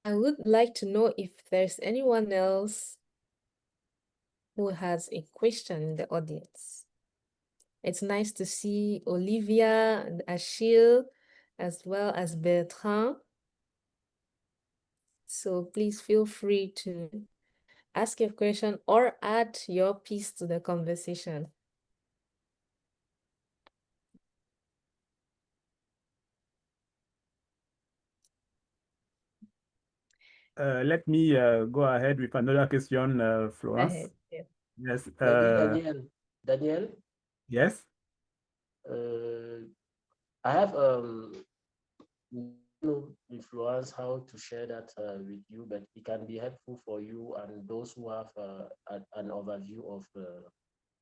[SPEAKER 1] I would like to know if there's anyone else who has a question in the audience. It's nice to see Olivia and Achille, as well as Bertrand. So please feel free to ask your question or add your piece to the conversation.
[SPEAKER 5] Let me go ahead with another question, Florence.
[SPEAKER 1] Ahead. Yeah.
[SPEAKER 5] Yes.
[SPEAKER 2] Daniel.
[SPEAKER 5] Yes.
[SPEAKER 2] I have influence how to share that with you, but it can be helpful for you and those who have an overview of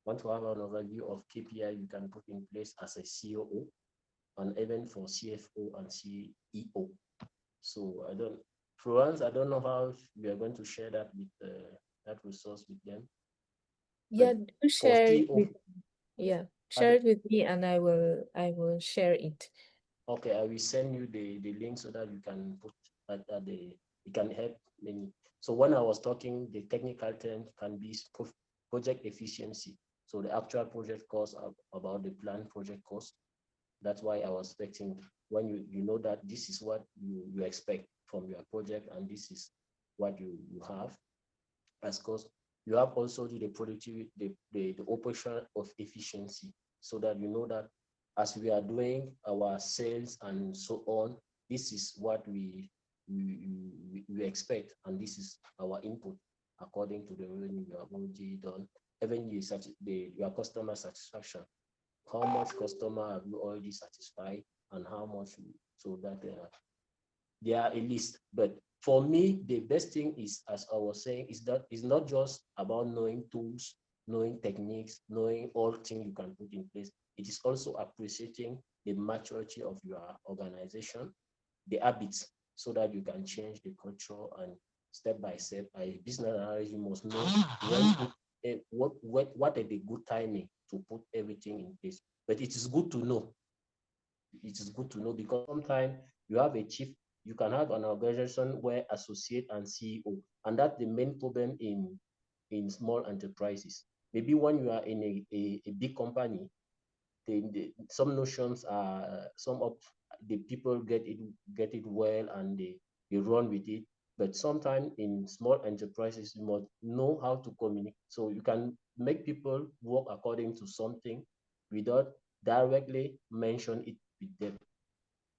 [SPEAKER 2] want to have an overview of KPI you can put in place as a COO and even for CFO and CEO. So Florence, I don't know how we are going to share that with that resource with them.
[SPEAKER 1] Yeah, do share it
[SPEAKER 2] CEO,
[SPEAKER 1] with share it with me and I will share it.
[SPEAKER 2] Okay, I will send you the link so that you can put it can help many. So when I was talking, the technical term can be project efficiency. So the actual project cost about the planned project cost. That's why I was expecting when you know that this is what you expect from your project and this is what you have as cost. You have also the productivity, the operation of efficiency, so that you know that as we are doing our sales and so on, this is what we expect, and this is our input according to the revenue you have already done. Even your customer satisfaction, how much customer have you already satisfied, and how much, so that they are a list. But for me, the best thing is, as I was saying, is that it's not just about knowing tools, knowing techniques, knowing all things you can put in place. It is also appreciating the maturity of your organization, the habits, so that you can change the culture and step by step. As a business analyst, you must know what are the good timing to put everything in place. But it is good to know. It is good to know because sometimes you have a chief, you can have an organization where associate and CEO, and that's the main problem in small enterprises. Maybe when you are in a big company, some notions are some of the people get it well and they run with it. But sometimes in small enterprises, you must know how to communicate. So you can make people work according to something without directly mention it with them,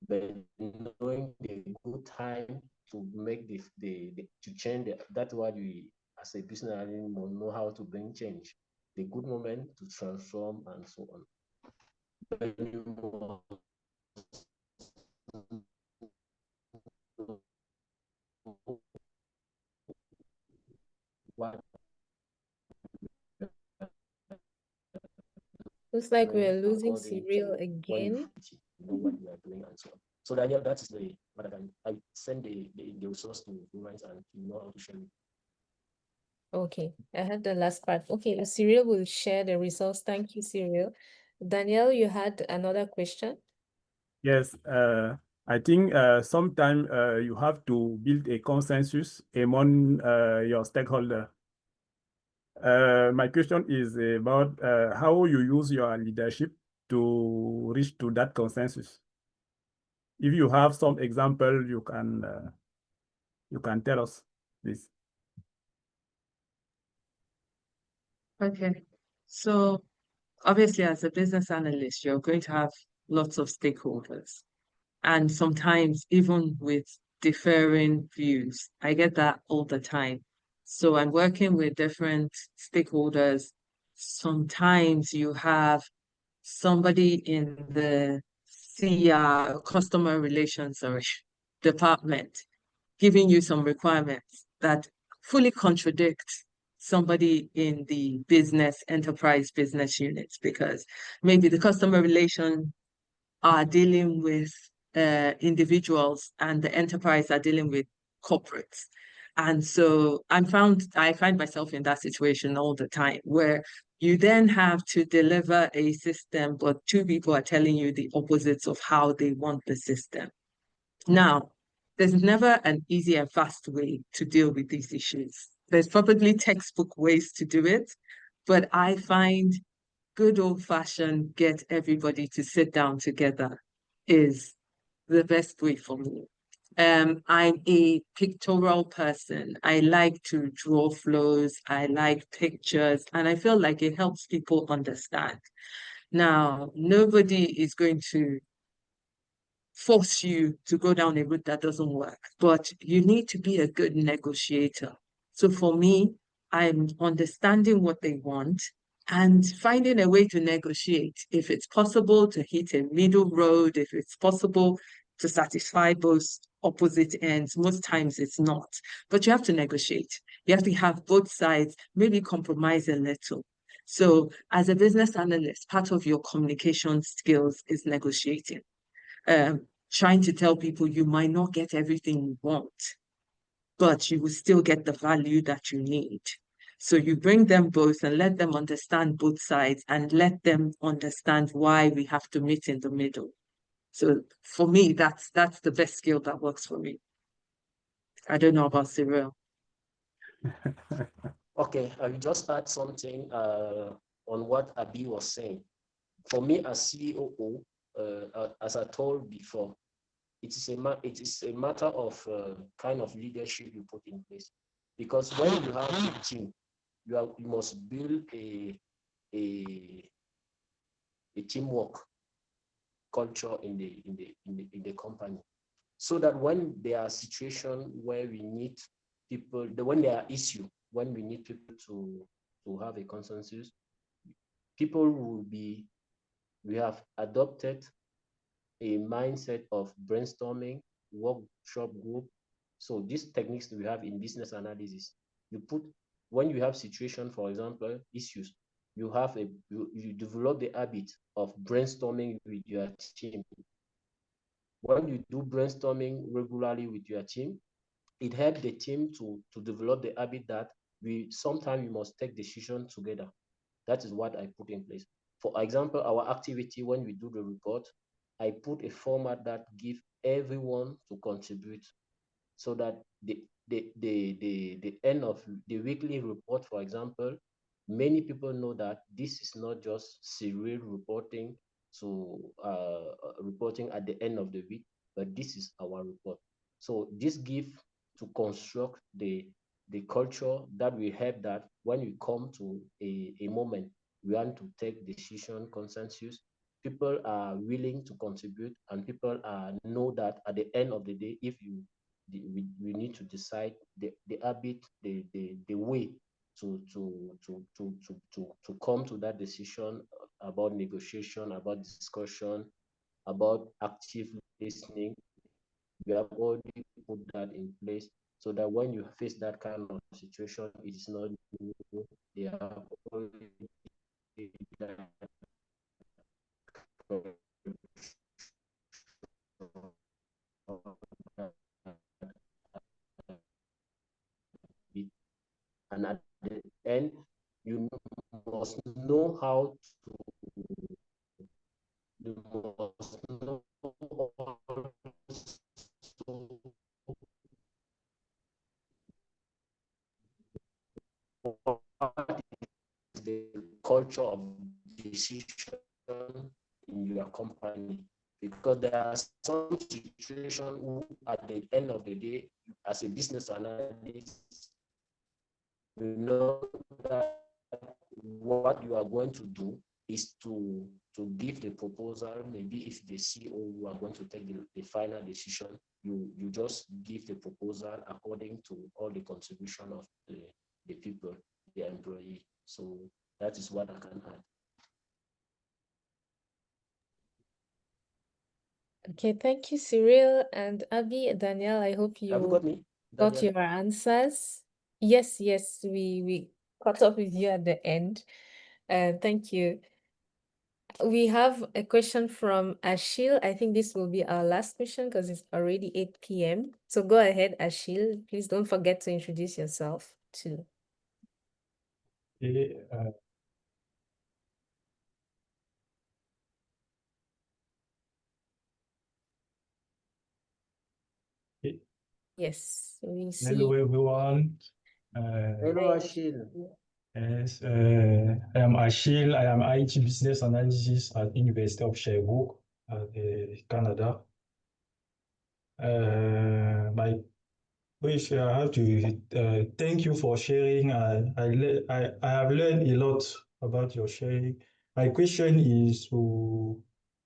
[SPEAKER 2] but knowing the good time to make to change that's what we as a business analyst know how to bring change, the good moment to transform and so on. When you what
[SPEAKER 1] Looks like we're losing
[SPEAKER 2] according
[SPEAKER 1] Cyrille
[SPEAKER 2] to
[SPEAKER 1] again.
[SPEAKER 2] what you are doing and so on. So Daniel, that is what I send the resource to Florence and you know how to share it.
[SPEAKER 1] Okay, I had the last part. Okay, Cyrille will share the results. Thank you, Cyrille. Daniel, you had another question?
[SPEAKER 5] Yes, I think sometimes you have to build a consensus among your stakeholder. My question is about how you use your leadership to reach to that consensus. If you have some example, you can tell us, please.
[SPEAKER 3] Okay. So obviously, as a business analyst, you're going to have lots of stakeholders. And sometimes even with differing views, I get that all the time. So I'm working with different stakeholders. Sometimes you have somebody in the CR, customer relations or department, giving you some requirements that fully contradict somebody in the business enterprise business units, because maybe the customer relation are dealing with individuals and the enterprise are dealing with corporates. And so I find myself in that situation all the time where you then have to deliver a system, but two people are telling you the opposites of how they want the system. Now, there's never an easy and fast way to deal with these issues. There's probably textbook ways to do it, but I find good old-fashioned get everybody to sit down together is the best way for me. I'm a pictorial person. I like to draw flows. I like pictures, and I feel like it helps people understand. Now, nobody is going to force you to go down a route that doesn't work, but you need to be a good negotiator. So for me, I'm understanding what they want and finding a way to negotiate. If it's possible to hit a middle road, if it's possible to satisfy both opposite ends, most times it's not. But you have to negotiate. You have to have both sides, maybe compromise a little. So as a business analyst, part of your communication skills is negotiating. Trying to tell people you might not get everything you want, but you will still get the value that you need. So you bring them both and let them understand both sides and let them understand why we have to meet in the middle. So for me, that's the best skill that works for me. I don't know about Cyrille.
[SPEAKER 2] Okay, I will just add something on what Abi was saying. For me as COO, as I told before, it is a matter of kind of leadership you put in place. Because when you have a team, you must build a teamwork culture in the company, so that when there are situations where we need people, when there are issues, when we need people to have a consensus, people we have adopted a mindset of brainstorming, workshop group. So these techniques we have in business analysis, when you have situation, for example, issues, you develop the habit of brainstorming with your team. When you do brainstorming regularly with your team, it helps the team to develop the habit that sometimes we must take decisions together. That is what I put in place. For example, our activity, when we do the report, I put a format that gives everyone to contribute, so that the end of the weekly report, for example, many people know that this is not just serial reporting reporting at the end of the week, but this is our report. So this gives to construct the culture that we have, that when we come to a moment we want to take decision consensus, people are willing to contribute, and people know that at the end of the day, if we need to decide the habit, the way to come to that decision about negotiation, about discussion, about active listening. We have already put that in place, so that when you face that kind of situation, it is not new. They have already done And at the end, you must know how to, you must know the culture of decision in your company, because there are some situations who, at the end of the day, as a business analyst, you know that what you are going to do is to give the proposal. Maybe if the CEO who are going to take the final decision, you just give the proposal according to all the contribution of the people, the employee. So that is what I can add.
[SPEAKER 1] Okay, thank you, Cyrille and Abby. Danielle, I hope
[SPEAKER 2] Have you
[SPEAKER 1] you
[SPEAKER 2] got me,
[SPEAKER 1] got
[SPEAKER 2] Daniel?
[SPEAKER 1] your answers. Yes, yes, we caught up with you at the end. Thank you. We have a question from Ashil. I think this will be our last question because it's already 8 p.m. So go ahead, Ashil. Please don't forget to introduce yourself too.
[SPEAKER 6] Okay,
[SPEAKER 1] Yes, we see.
[SPEAKER 6] hello everyone.
[SPEAKER 2] Hello, Ashil.
[SPEAKER 6] Yes, I am Achille. I am IT business analysis at University of Sherbrooke, Canada. My wish I have to thank you for sharing. I have learned a lot about your sharing. My question is to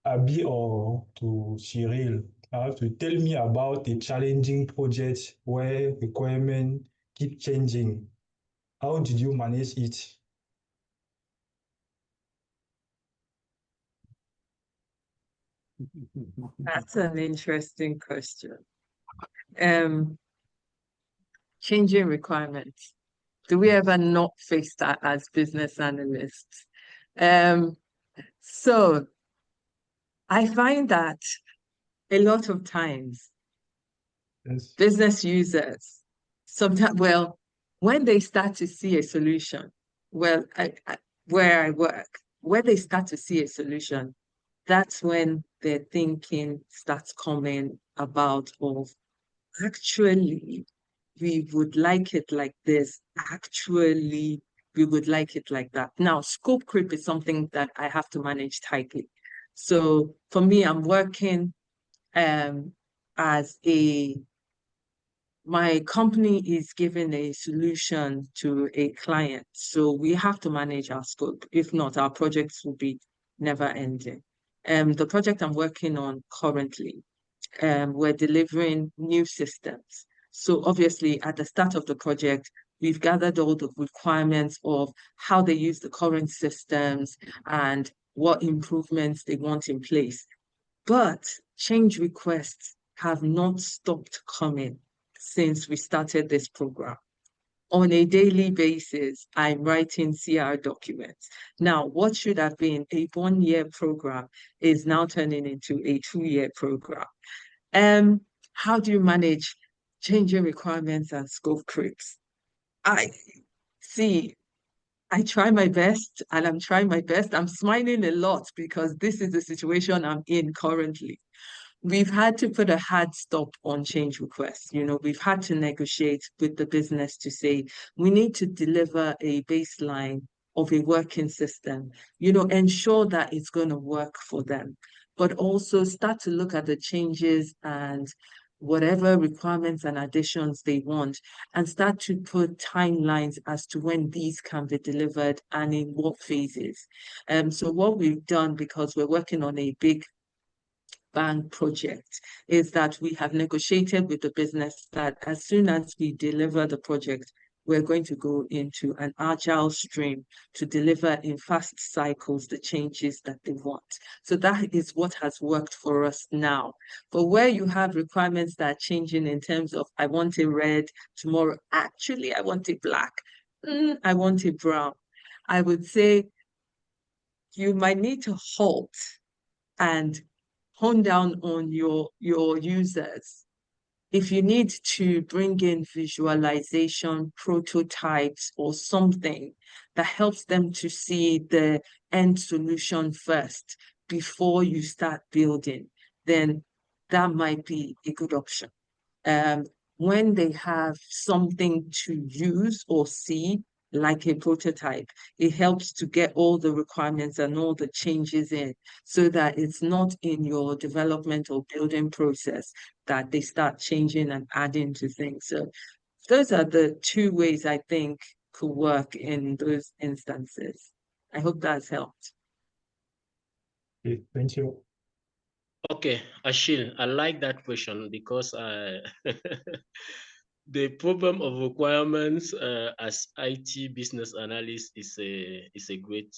[SPEAKER 6] Abby or to Cyrille. I have to tell me about a challenging project where requirements keep changing. How did you manage it?
[SPEAKER 3] That's an interesting question. Changing requirements. Do we ever not face that as business analysts? So I find that a lot of times
[SPEAKER 6] Yes.
[SPEAKER 3] business users sometimes, well, when they start to see a solution, well, where I work, where they start to see a solution, that's when their thinking starts coming about of actually we would like it like this. Actually, we would like it like that. Now, scope creep is something that I have to manage tightly. So for me, I'm working as my company is giving a solution to a client. So we have to manage our scope. If not, our projects will be never ending. The project I'm working on currently, we're delivering new systems. So obviously at the start of the project, we've gathered all the requirements of how they use the current systems and what improvements they want in place. But change requests have not stopped coming since we started this program. On a daily basis, I'm writing CR documents. Now, what should have been a 1-year program is now turning into a 2-year program. How do you manage changing requirements and scope creeps? I try my best and I'm trying my best. I'm smiling a lot because this is the situation I'm in currently. We've had to put a hard stop on change requests. We've had to negotiate with the business to say, we need to deliver a baseline of a working system, ensure that it's going to work for them, but also start to look at the changes and whatever requirements and additions they want, and start to put timelines as to when these can be delivered and in what phases. So what we've done, because we're working on a big bang project, is that we have negotiated with the business that as soon as we deliver the project, we're going to go into an agile stream to deliver in fast cycles the changes that they want. So that is what has worked for us now. But where you have requirements that are changing in terms of, I want it red tomorrow, actually I want it black, I want it brown, I would say you might need to halt and hone down on your users. If you need to bring in visualization, prototypes, or something that helps them to see the end solution first before you start building, then that might be a good option. When they have something to use or see, like a prototype, it helps to get all the requirements and all the changes in so that it's not in your development or building process that they start changing and adding to things. So those are the two ways I think could work in those instances. I hope that's helped.
[SPEAKER 6] Okay, thank you.
[SPEAKER 2] Okay, Achille, I like that question because the problem of requirements as IT business analyst is a great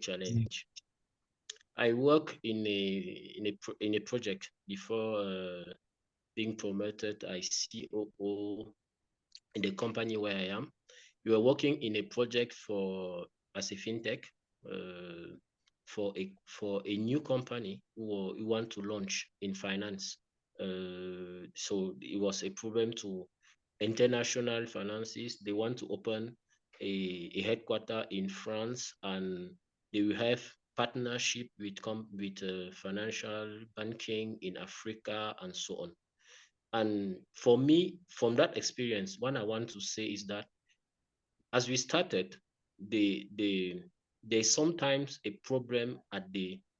[SPEAKER 2] challenge. I work in a project before being promoted as COO in the company where I am. We were working in a project as a fintech for a new company who want to launch in finance. So it was a problem to international finances. They want to open a headquarter in France, and they will have partnership with financial banking in Africa and so on. And for me, from that experience, what I want to say is that as we started, there's sometimes a problem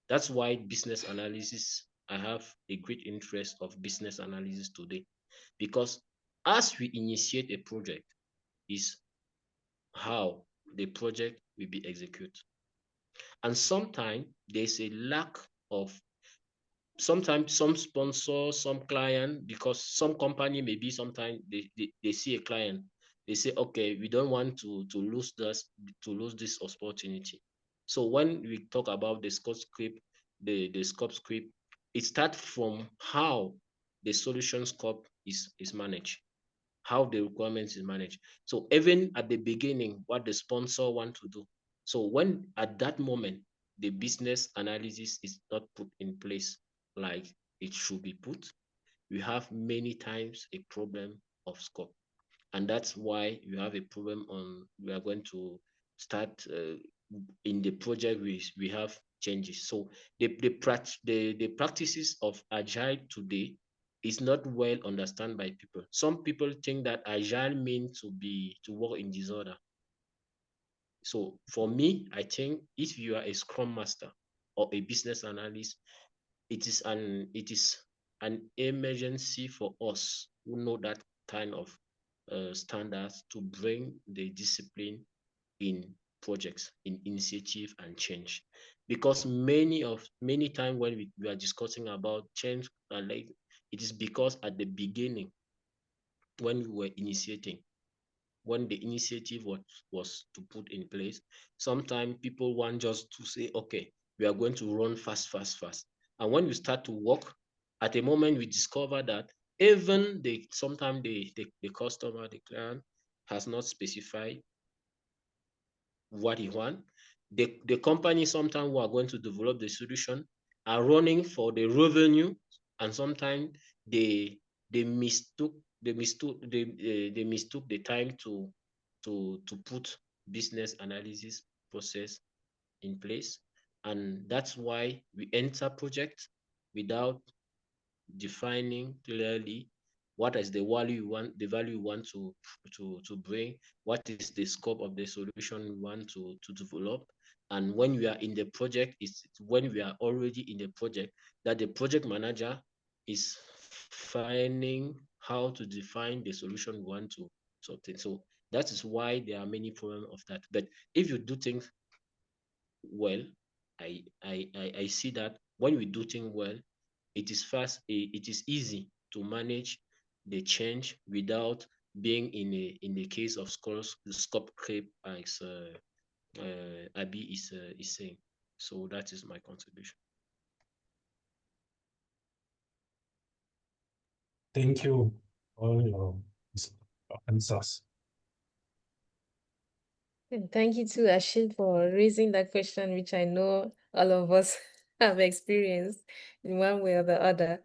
[SPEAKER 2] that's why business analysis, I have a great interest of business analysis today, because as we initiate a project is how the project will be executed. And sometimes there's a lack of, sometimes some sponsor, some client, because some company maybe sometimes they see a client, they say, okay, we don't want to lose this opportunity. So when we talk about the scope script, the scope script, it starts from how the solution scope is managed, how the requirements is managed. So even at the beginning, what the sponsor want to do. So when at that moment, the business analysis is not put in place like it should be put, we have many times a problem of scope. And that's why you have a problem we are going to start in the project, we have changes. So the practices of agile today is not well understood by people. Some people think that agile means to work in disorder. So for me, I think if you are a scrum master or a business analyst, it is an emergency for us who know that kind of standards to bring the discipline in projects, in initiative and change. Because many times when we are discussing about change, like it is because at the beginning, when we were initiating, when the initiative was to put in place, sometimes people want just to say, okay, we are going to run fast. And when we start to work, at a moment we discover that even sometimes the customer, the client, has not specified what he wants. The company sometimes who are going to develop the solution are running for the revenue, and sometimes they mistook the time to put business analysis process in place. And that's why we enter project without defining clearly what is the value you want to bring, what is the scope of the solution we want to develop. And when we are in the project, it's when we are already in the project that the project manager is finding how to define the solution we want to obtain. So that is why there are many problems of that. But if you do things well, I see that when we do things well, it is fast, it is easy to manage the change without being in the case of scope creep, as Abi is saying. So that is my contribution.
[SPEAKER 6] Thank you for all your answers.
[SPEAKER 1] And thank you to Achille for raising that question, which I know all of us have experienced in one way or the other.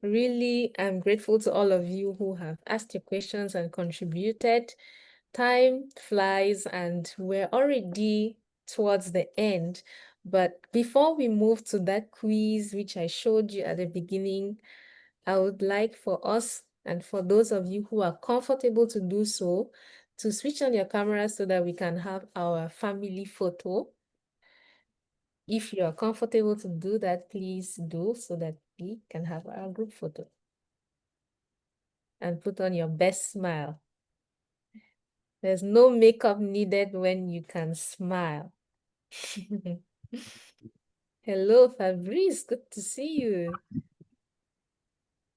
[SPEAKER 1] Really, I'm grateful to all of you who have asked your questions and contributed. Time flies and we're already towards the end. But before we move to that quiz, which I showed you at the beginning, I would like for us and for those of you who are comfortable to do so, to switch on your camera so that we can have our family photo. If you are comfortable to do that, please do so that we can have our group photo. And put on your best smile. There's no makeup needed when you can smile. Hello, Fabrice. Good to see you.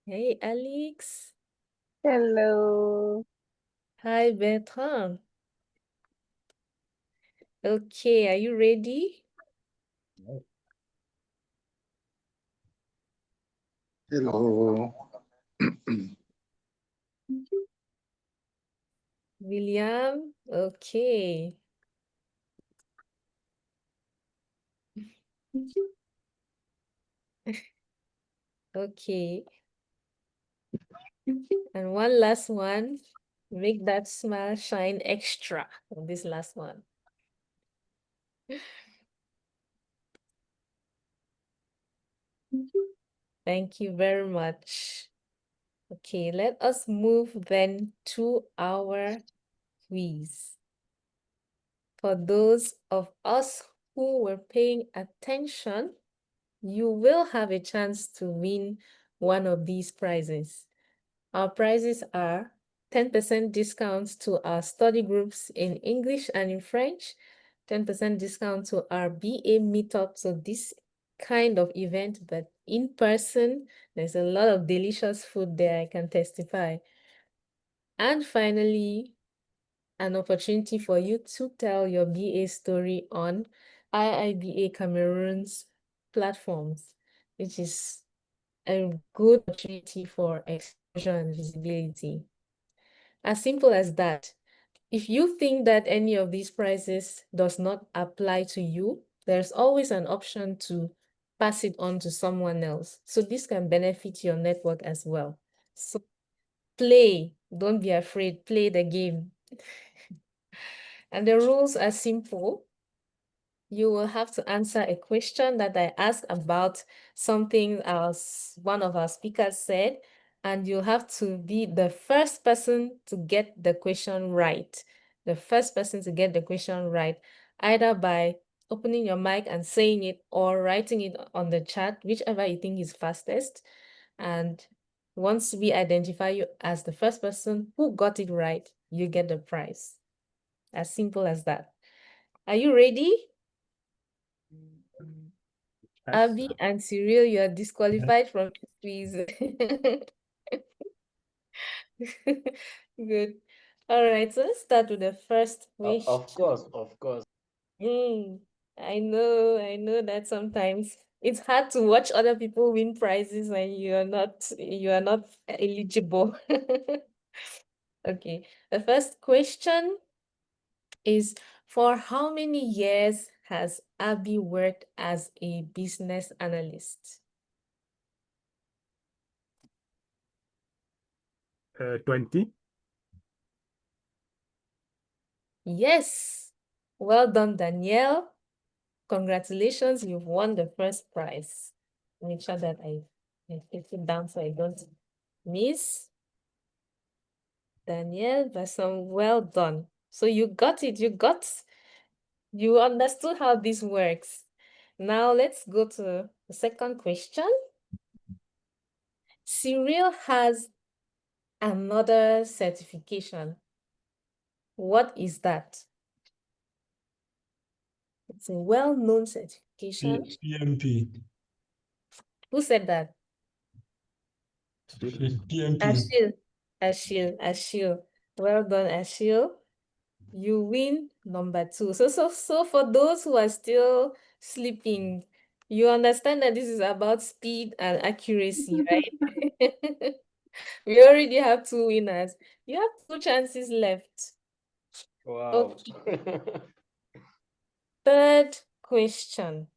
[SPEAKER 1] Hey, Alex.
[SPEAKER 7] Hello.
[SPEAKER 1] Hi, Bertrand. Okay, are you ready?
[SPEAKER 8] Hello.
[SPEAKER 1] William. Okay. Okay. And one last one. Make that smile shine extra on this last one. Thank you very much. Okay, let us move then to our quiz. For those of us who were paying attention, you will have a chance to win one of these prizes. Our prizes are 10% discounts to our study groups in English and in French, 10% discount to our BA meetup. So this kind of event, but in person, there's a lot of delicious food there, I can testify. And finally, an opportunity for you to tell your BA story on IIBA Cameroon's platforms, which is a good opportunity for exposure and visibility. As simple as that. If you think that any of these prizes does not apply to you, there's always an option to pass it on to someone else. So this can benefit your network as well. So play, don't be afraid, play the game. And the rules are simple. You will have to answer a question that I asked about something as one of our speakers said, and you'll have to be the first person to get the question right. The first person to get the question right, either by opening your mic and saying it or writing it on the chat, whichever you think is fastest. And once we identify you as the first person who got it right, you get the prize. As simple as that. Are you ready?
[SPEAKER 5] Yes.
[SPEAKER 1] Abby and Cyrille, you are disqualified from this quiz. Good. All right, so let's start with the first question.
[SPEAKER 2] Of course, of course.
[SPEAKER 1] I know that sometimes it's hard to watch other people win prizes and you are not eligible. Okay, the first question is, for how many years has Abby worked as a business analyst?
[SPEAKER 5] 20.
[SPEAKER 1] Yes. Well done, Danielle. Congratulations, you've won the first prize. Make sure that I take it down so I don't miss. Danielle Besson, well done. So you got it, you understood how this works. Now let's go to the second question. Cyrille has another certification. What is that? It's a well-known certification.
[SPEAKER 6] PMP.
[SPEAKER 1] Who said that?
[SPEAKER 6] PMP.
[SPEAKER 1] Ashil. Well done, Ashil. You win number 2. So for those who are still sleeping, you understand that this is about speed and accuracy, right? We already have 2 winners. You have 2 chances left.
[SPEAKER 2] Wow.
[SPEAKER 1] Okay. Third question.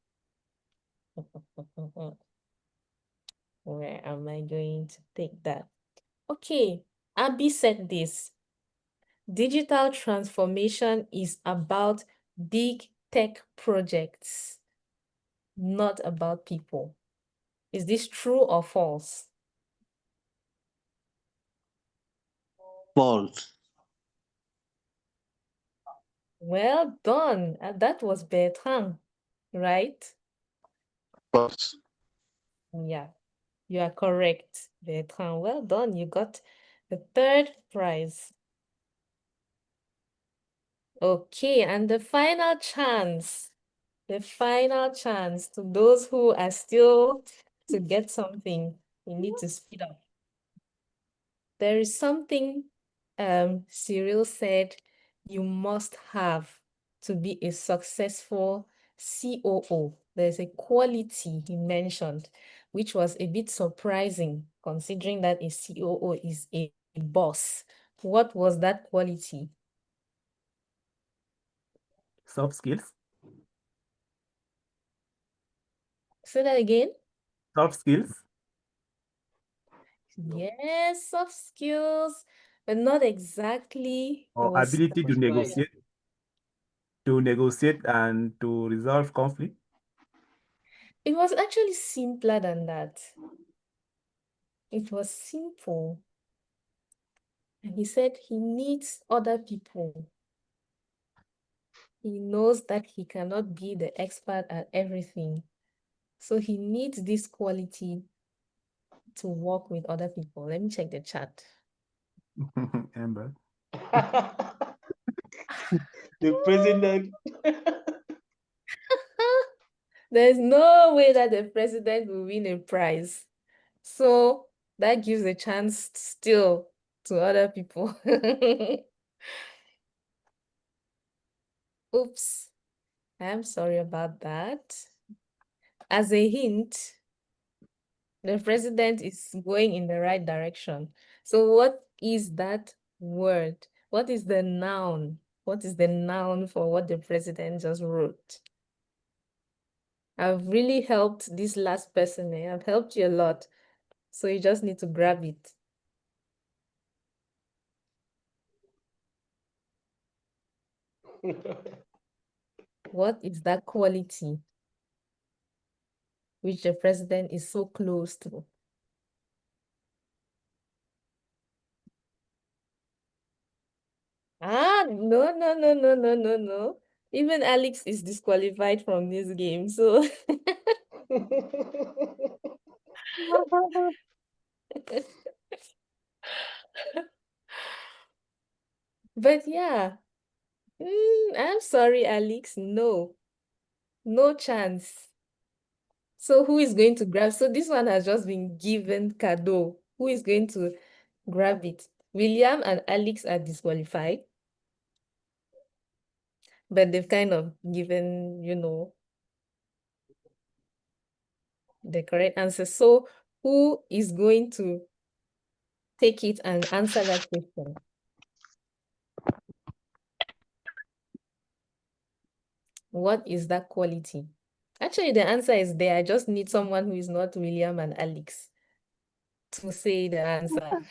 [SPEAKER 1] Where am I going to take that? Okay, Abby said this. Digital transformation is about big tech projects, not about people. Is this true or false?
[SPEAKER 8] False.
[SPEAKER 1] Well done. That was Bertrand, right?
[SPEAKER 8] False.
[SPEAKER 1] Yeah, you are correct, Bertrand. Well done. You got the third prize. Okay, and the final chance to those who are still to get something, you need to speed up. There is something Cyrille said you must have to be a successful COO. There's a quality he mentioned, which was a bit surprising considering that a COO is a boss. What was that quality?
[SPEAKER 5] Soft skills.
[SPEAKER 1] Say that again.
[SPEAKER 5] Soft skills.
[SPEAKER 1] Yes, soft skills, but not exactly.
[SPEAKER 5] Or ability to negotiate and to resolve conflict.
[SPEAKER 1] It was actually simpler than that. It was simple. And he said he needs other people. He knows that he cannot be the expert at everything. So he needs this quality to work with other people. Let me check the chat.
[SPEAKER 5] Amber.
[SPEAKER 2] The president.
[SPEAKER 1] There's no way that the president will win a prize. So that gives a chance still to other people. Oops, I'm sorry about that. As a hint, the president is going in the right direction. So what is that word? What is the noun? What is the noun for what the president just wrote? I've really helped this last person. I've helped you a lot. So you just need to grab it. What is that quality which the president is so close to? No. Even Alex is disqualified from this game, so but yeah. I'm sorry, Alex. No chance. So who is going to grab? So this one has just been given cadeau. Who is going to grab it? William and Alex are disqualified, but they've kind of given, the correct answer. So who is going to take it and answer that question? What is that quality? Actually, the answer is there. I just need someone who is not William and Alex to say the answer.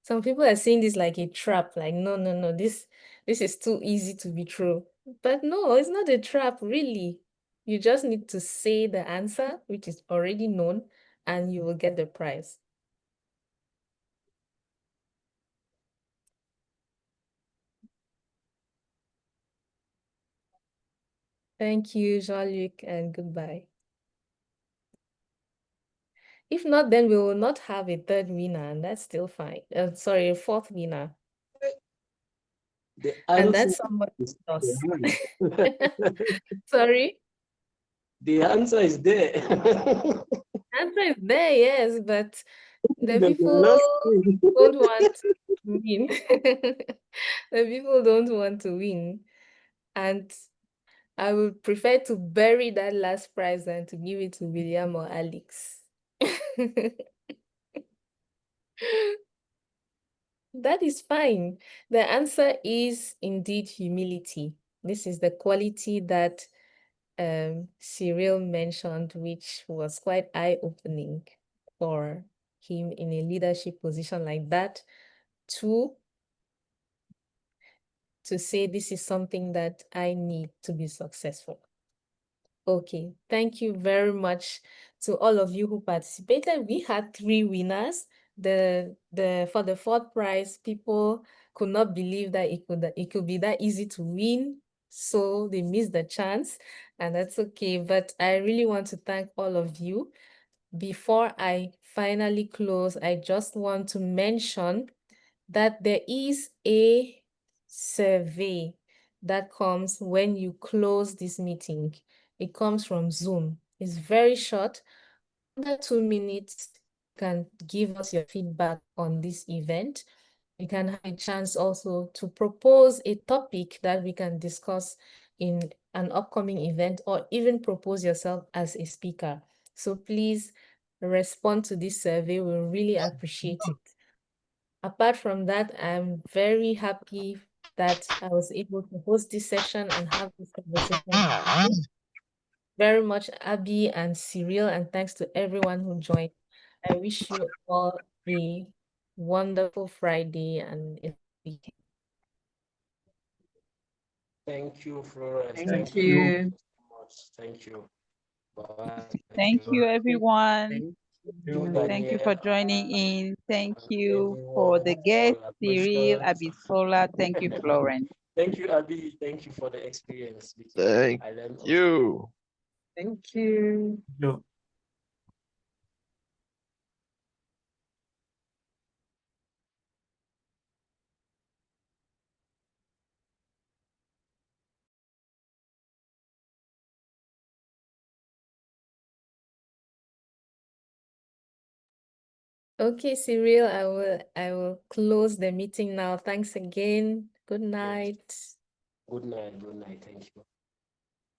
[SPEAKER 1] Some people are seeing this like a trap, like, no, this is too easy to be true. But no, it's not a trap, really. You just need to say the answer, which is already known, and you will get the prize. Thank you, Jean-Luc, and goodbye. If not, then we will not have a third winner, and that's still fine. Sorry, a fourth winner.
[SPEAKER 2] The
[SPEAKER 1] And
[SPEAKER 2] answer
[SPEAKER 1] that's somebody
[SPEAKER 2] is
[SPEAKER 1] else.
[SPEAKER 2] there.
[SPEAKER 1] Sorry?
[SPEAKER 2] The answer is there.
[SPEAKER 1] Answer is there, yes, but the
[SPEAKER 2] The
[SPEAKER 1] people
[SPEAKER 2] last thing.
[SPEAKER 1] don't want to win. The people don't want to win. And I would prefer to bury that last prize than to give it to William or Alex. That is fine. The answer is indeed humility. This is the quality that Cyrille mentioned, which was quite eye-opening for him in a leadership position like that, to say this is something that I need to be successful. Okay, thank you very much to all of you who participated. We had 3 winners. For the 4th prize, people could not believe that it could be that easy to win, so they missed the chance, and that's okay. But I really want to thank all of you. Before I finally close, I just want to mention that there is a survey that comes when you close this meeting. It comes from Zoom. It's very short, under 2 minutes. You can give us your feedback on this event. You can have a chance also to propose a topic that we can discuss in an upcoming event, or even propose yourself as a speaker. So please respond to this survey. We really appreciate it. Apart from that, I'm very happy that I was able to host this session and have this conversation with you. Very much, Abby and Cyrille, and thanks to everyone who joined. I wish you all a wonderful Friday and a weekend.
[SPEAKER 2] Thank you, Florence.
[SPEAKER 3] Thank
[SPEAKER 2] Thank you
[SPEAKER 3] you.
[SPEAKER 2] so much. Thank you. Bye.
[SPEAKER 7] Thank you, everyone.
[SPEAKER 3] Thank
[SPEAKER 2] You,
[SPEAKER 3] you.
[SPEAKER 7] Thank you for
[SPEAKER 2] Daniel,
[SPEAKER 7] joining in. Thank
[SPEAKER 2] and
[SPEAKER 7] you for
[SPEAKER 2] everyone,
[SPEAKER 7] the guest,
[SPEAKER 2] for your
[SPEAKER 7] Cyrille,
[SPEAKER 2] questions.
[SPEAKER 7] Abisola. Thank you, Florence.
[SPEAKER 2] Thank you, Abby. Thank you for the experience.
[SPEAKER 8] Thank
[SPEAKER 2] I learned also.
[SPEAKER 8] you.
[SPEAKER 3] Thank you.
[SPEAKER 5] No.
[SPEAKER 1] Okay, Cyrille, I will close the meeting now. Thanks again. Good
[SPEAKER 2] Yes.
[SPEAKER 1] night.
[SPEAKER 2] Good night. Good night. Thank you.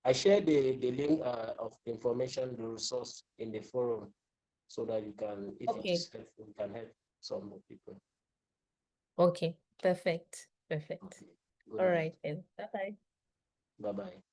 [SPEAKER 2] I shared the link of the information, the resource in the forum, so that you can, if it
[SPEAKER 1] Okay.
[SPEAKER 2] is helpful, you can help some people.
[SPEAKER 1] Okay, perfect.
[SPEAKER 2] Okay. Good
[SPEAKER 1] All
[SPEAKER 2] night.
[SPEAKER 1] right then. Bye-bye.
[SPEAKER 2] Bye-bye.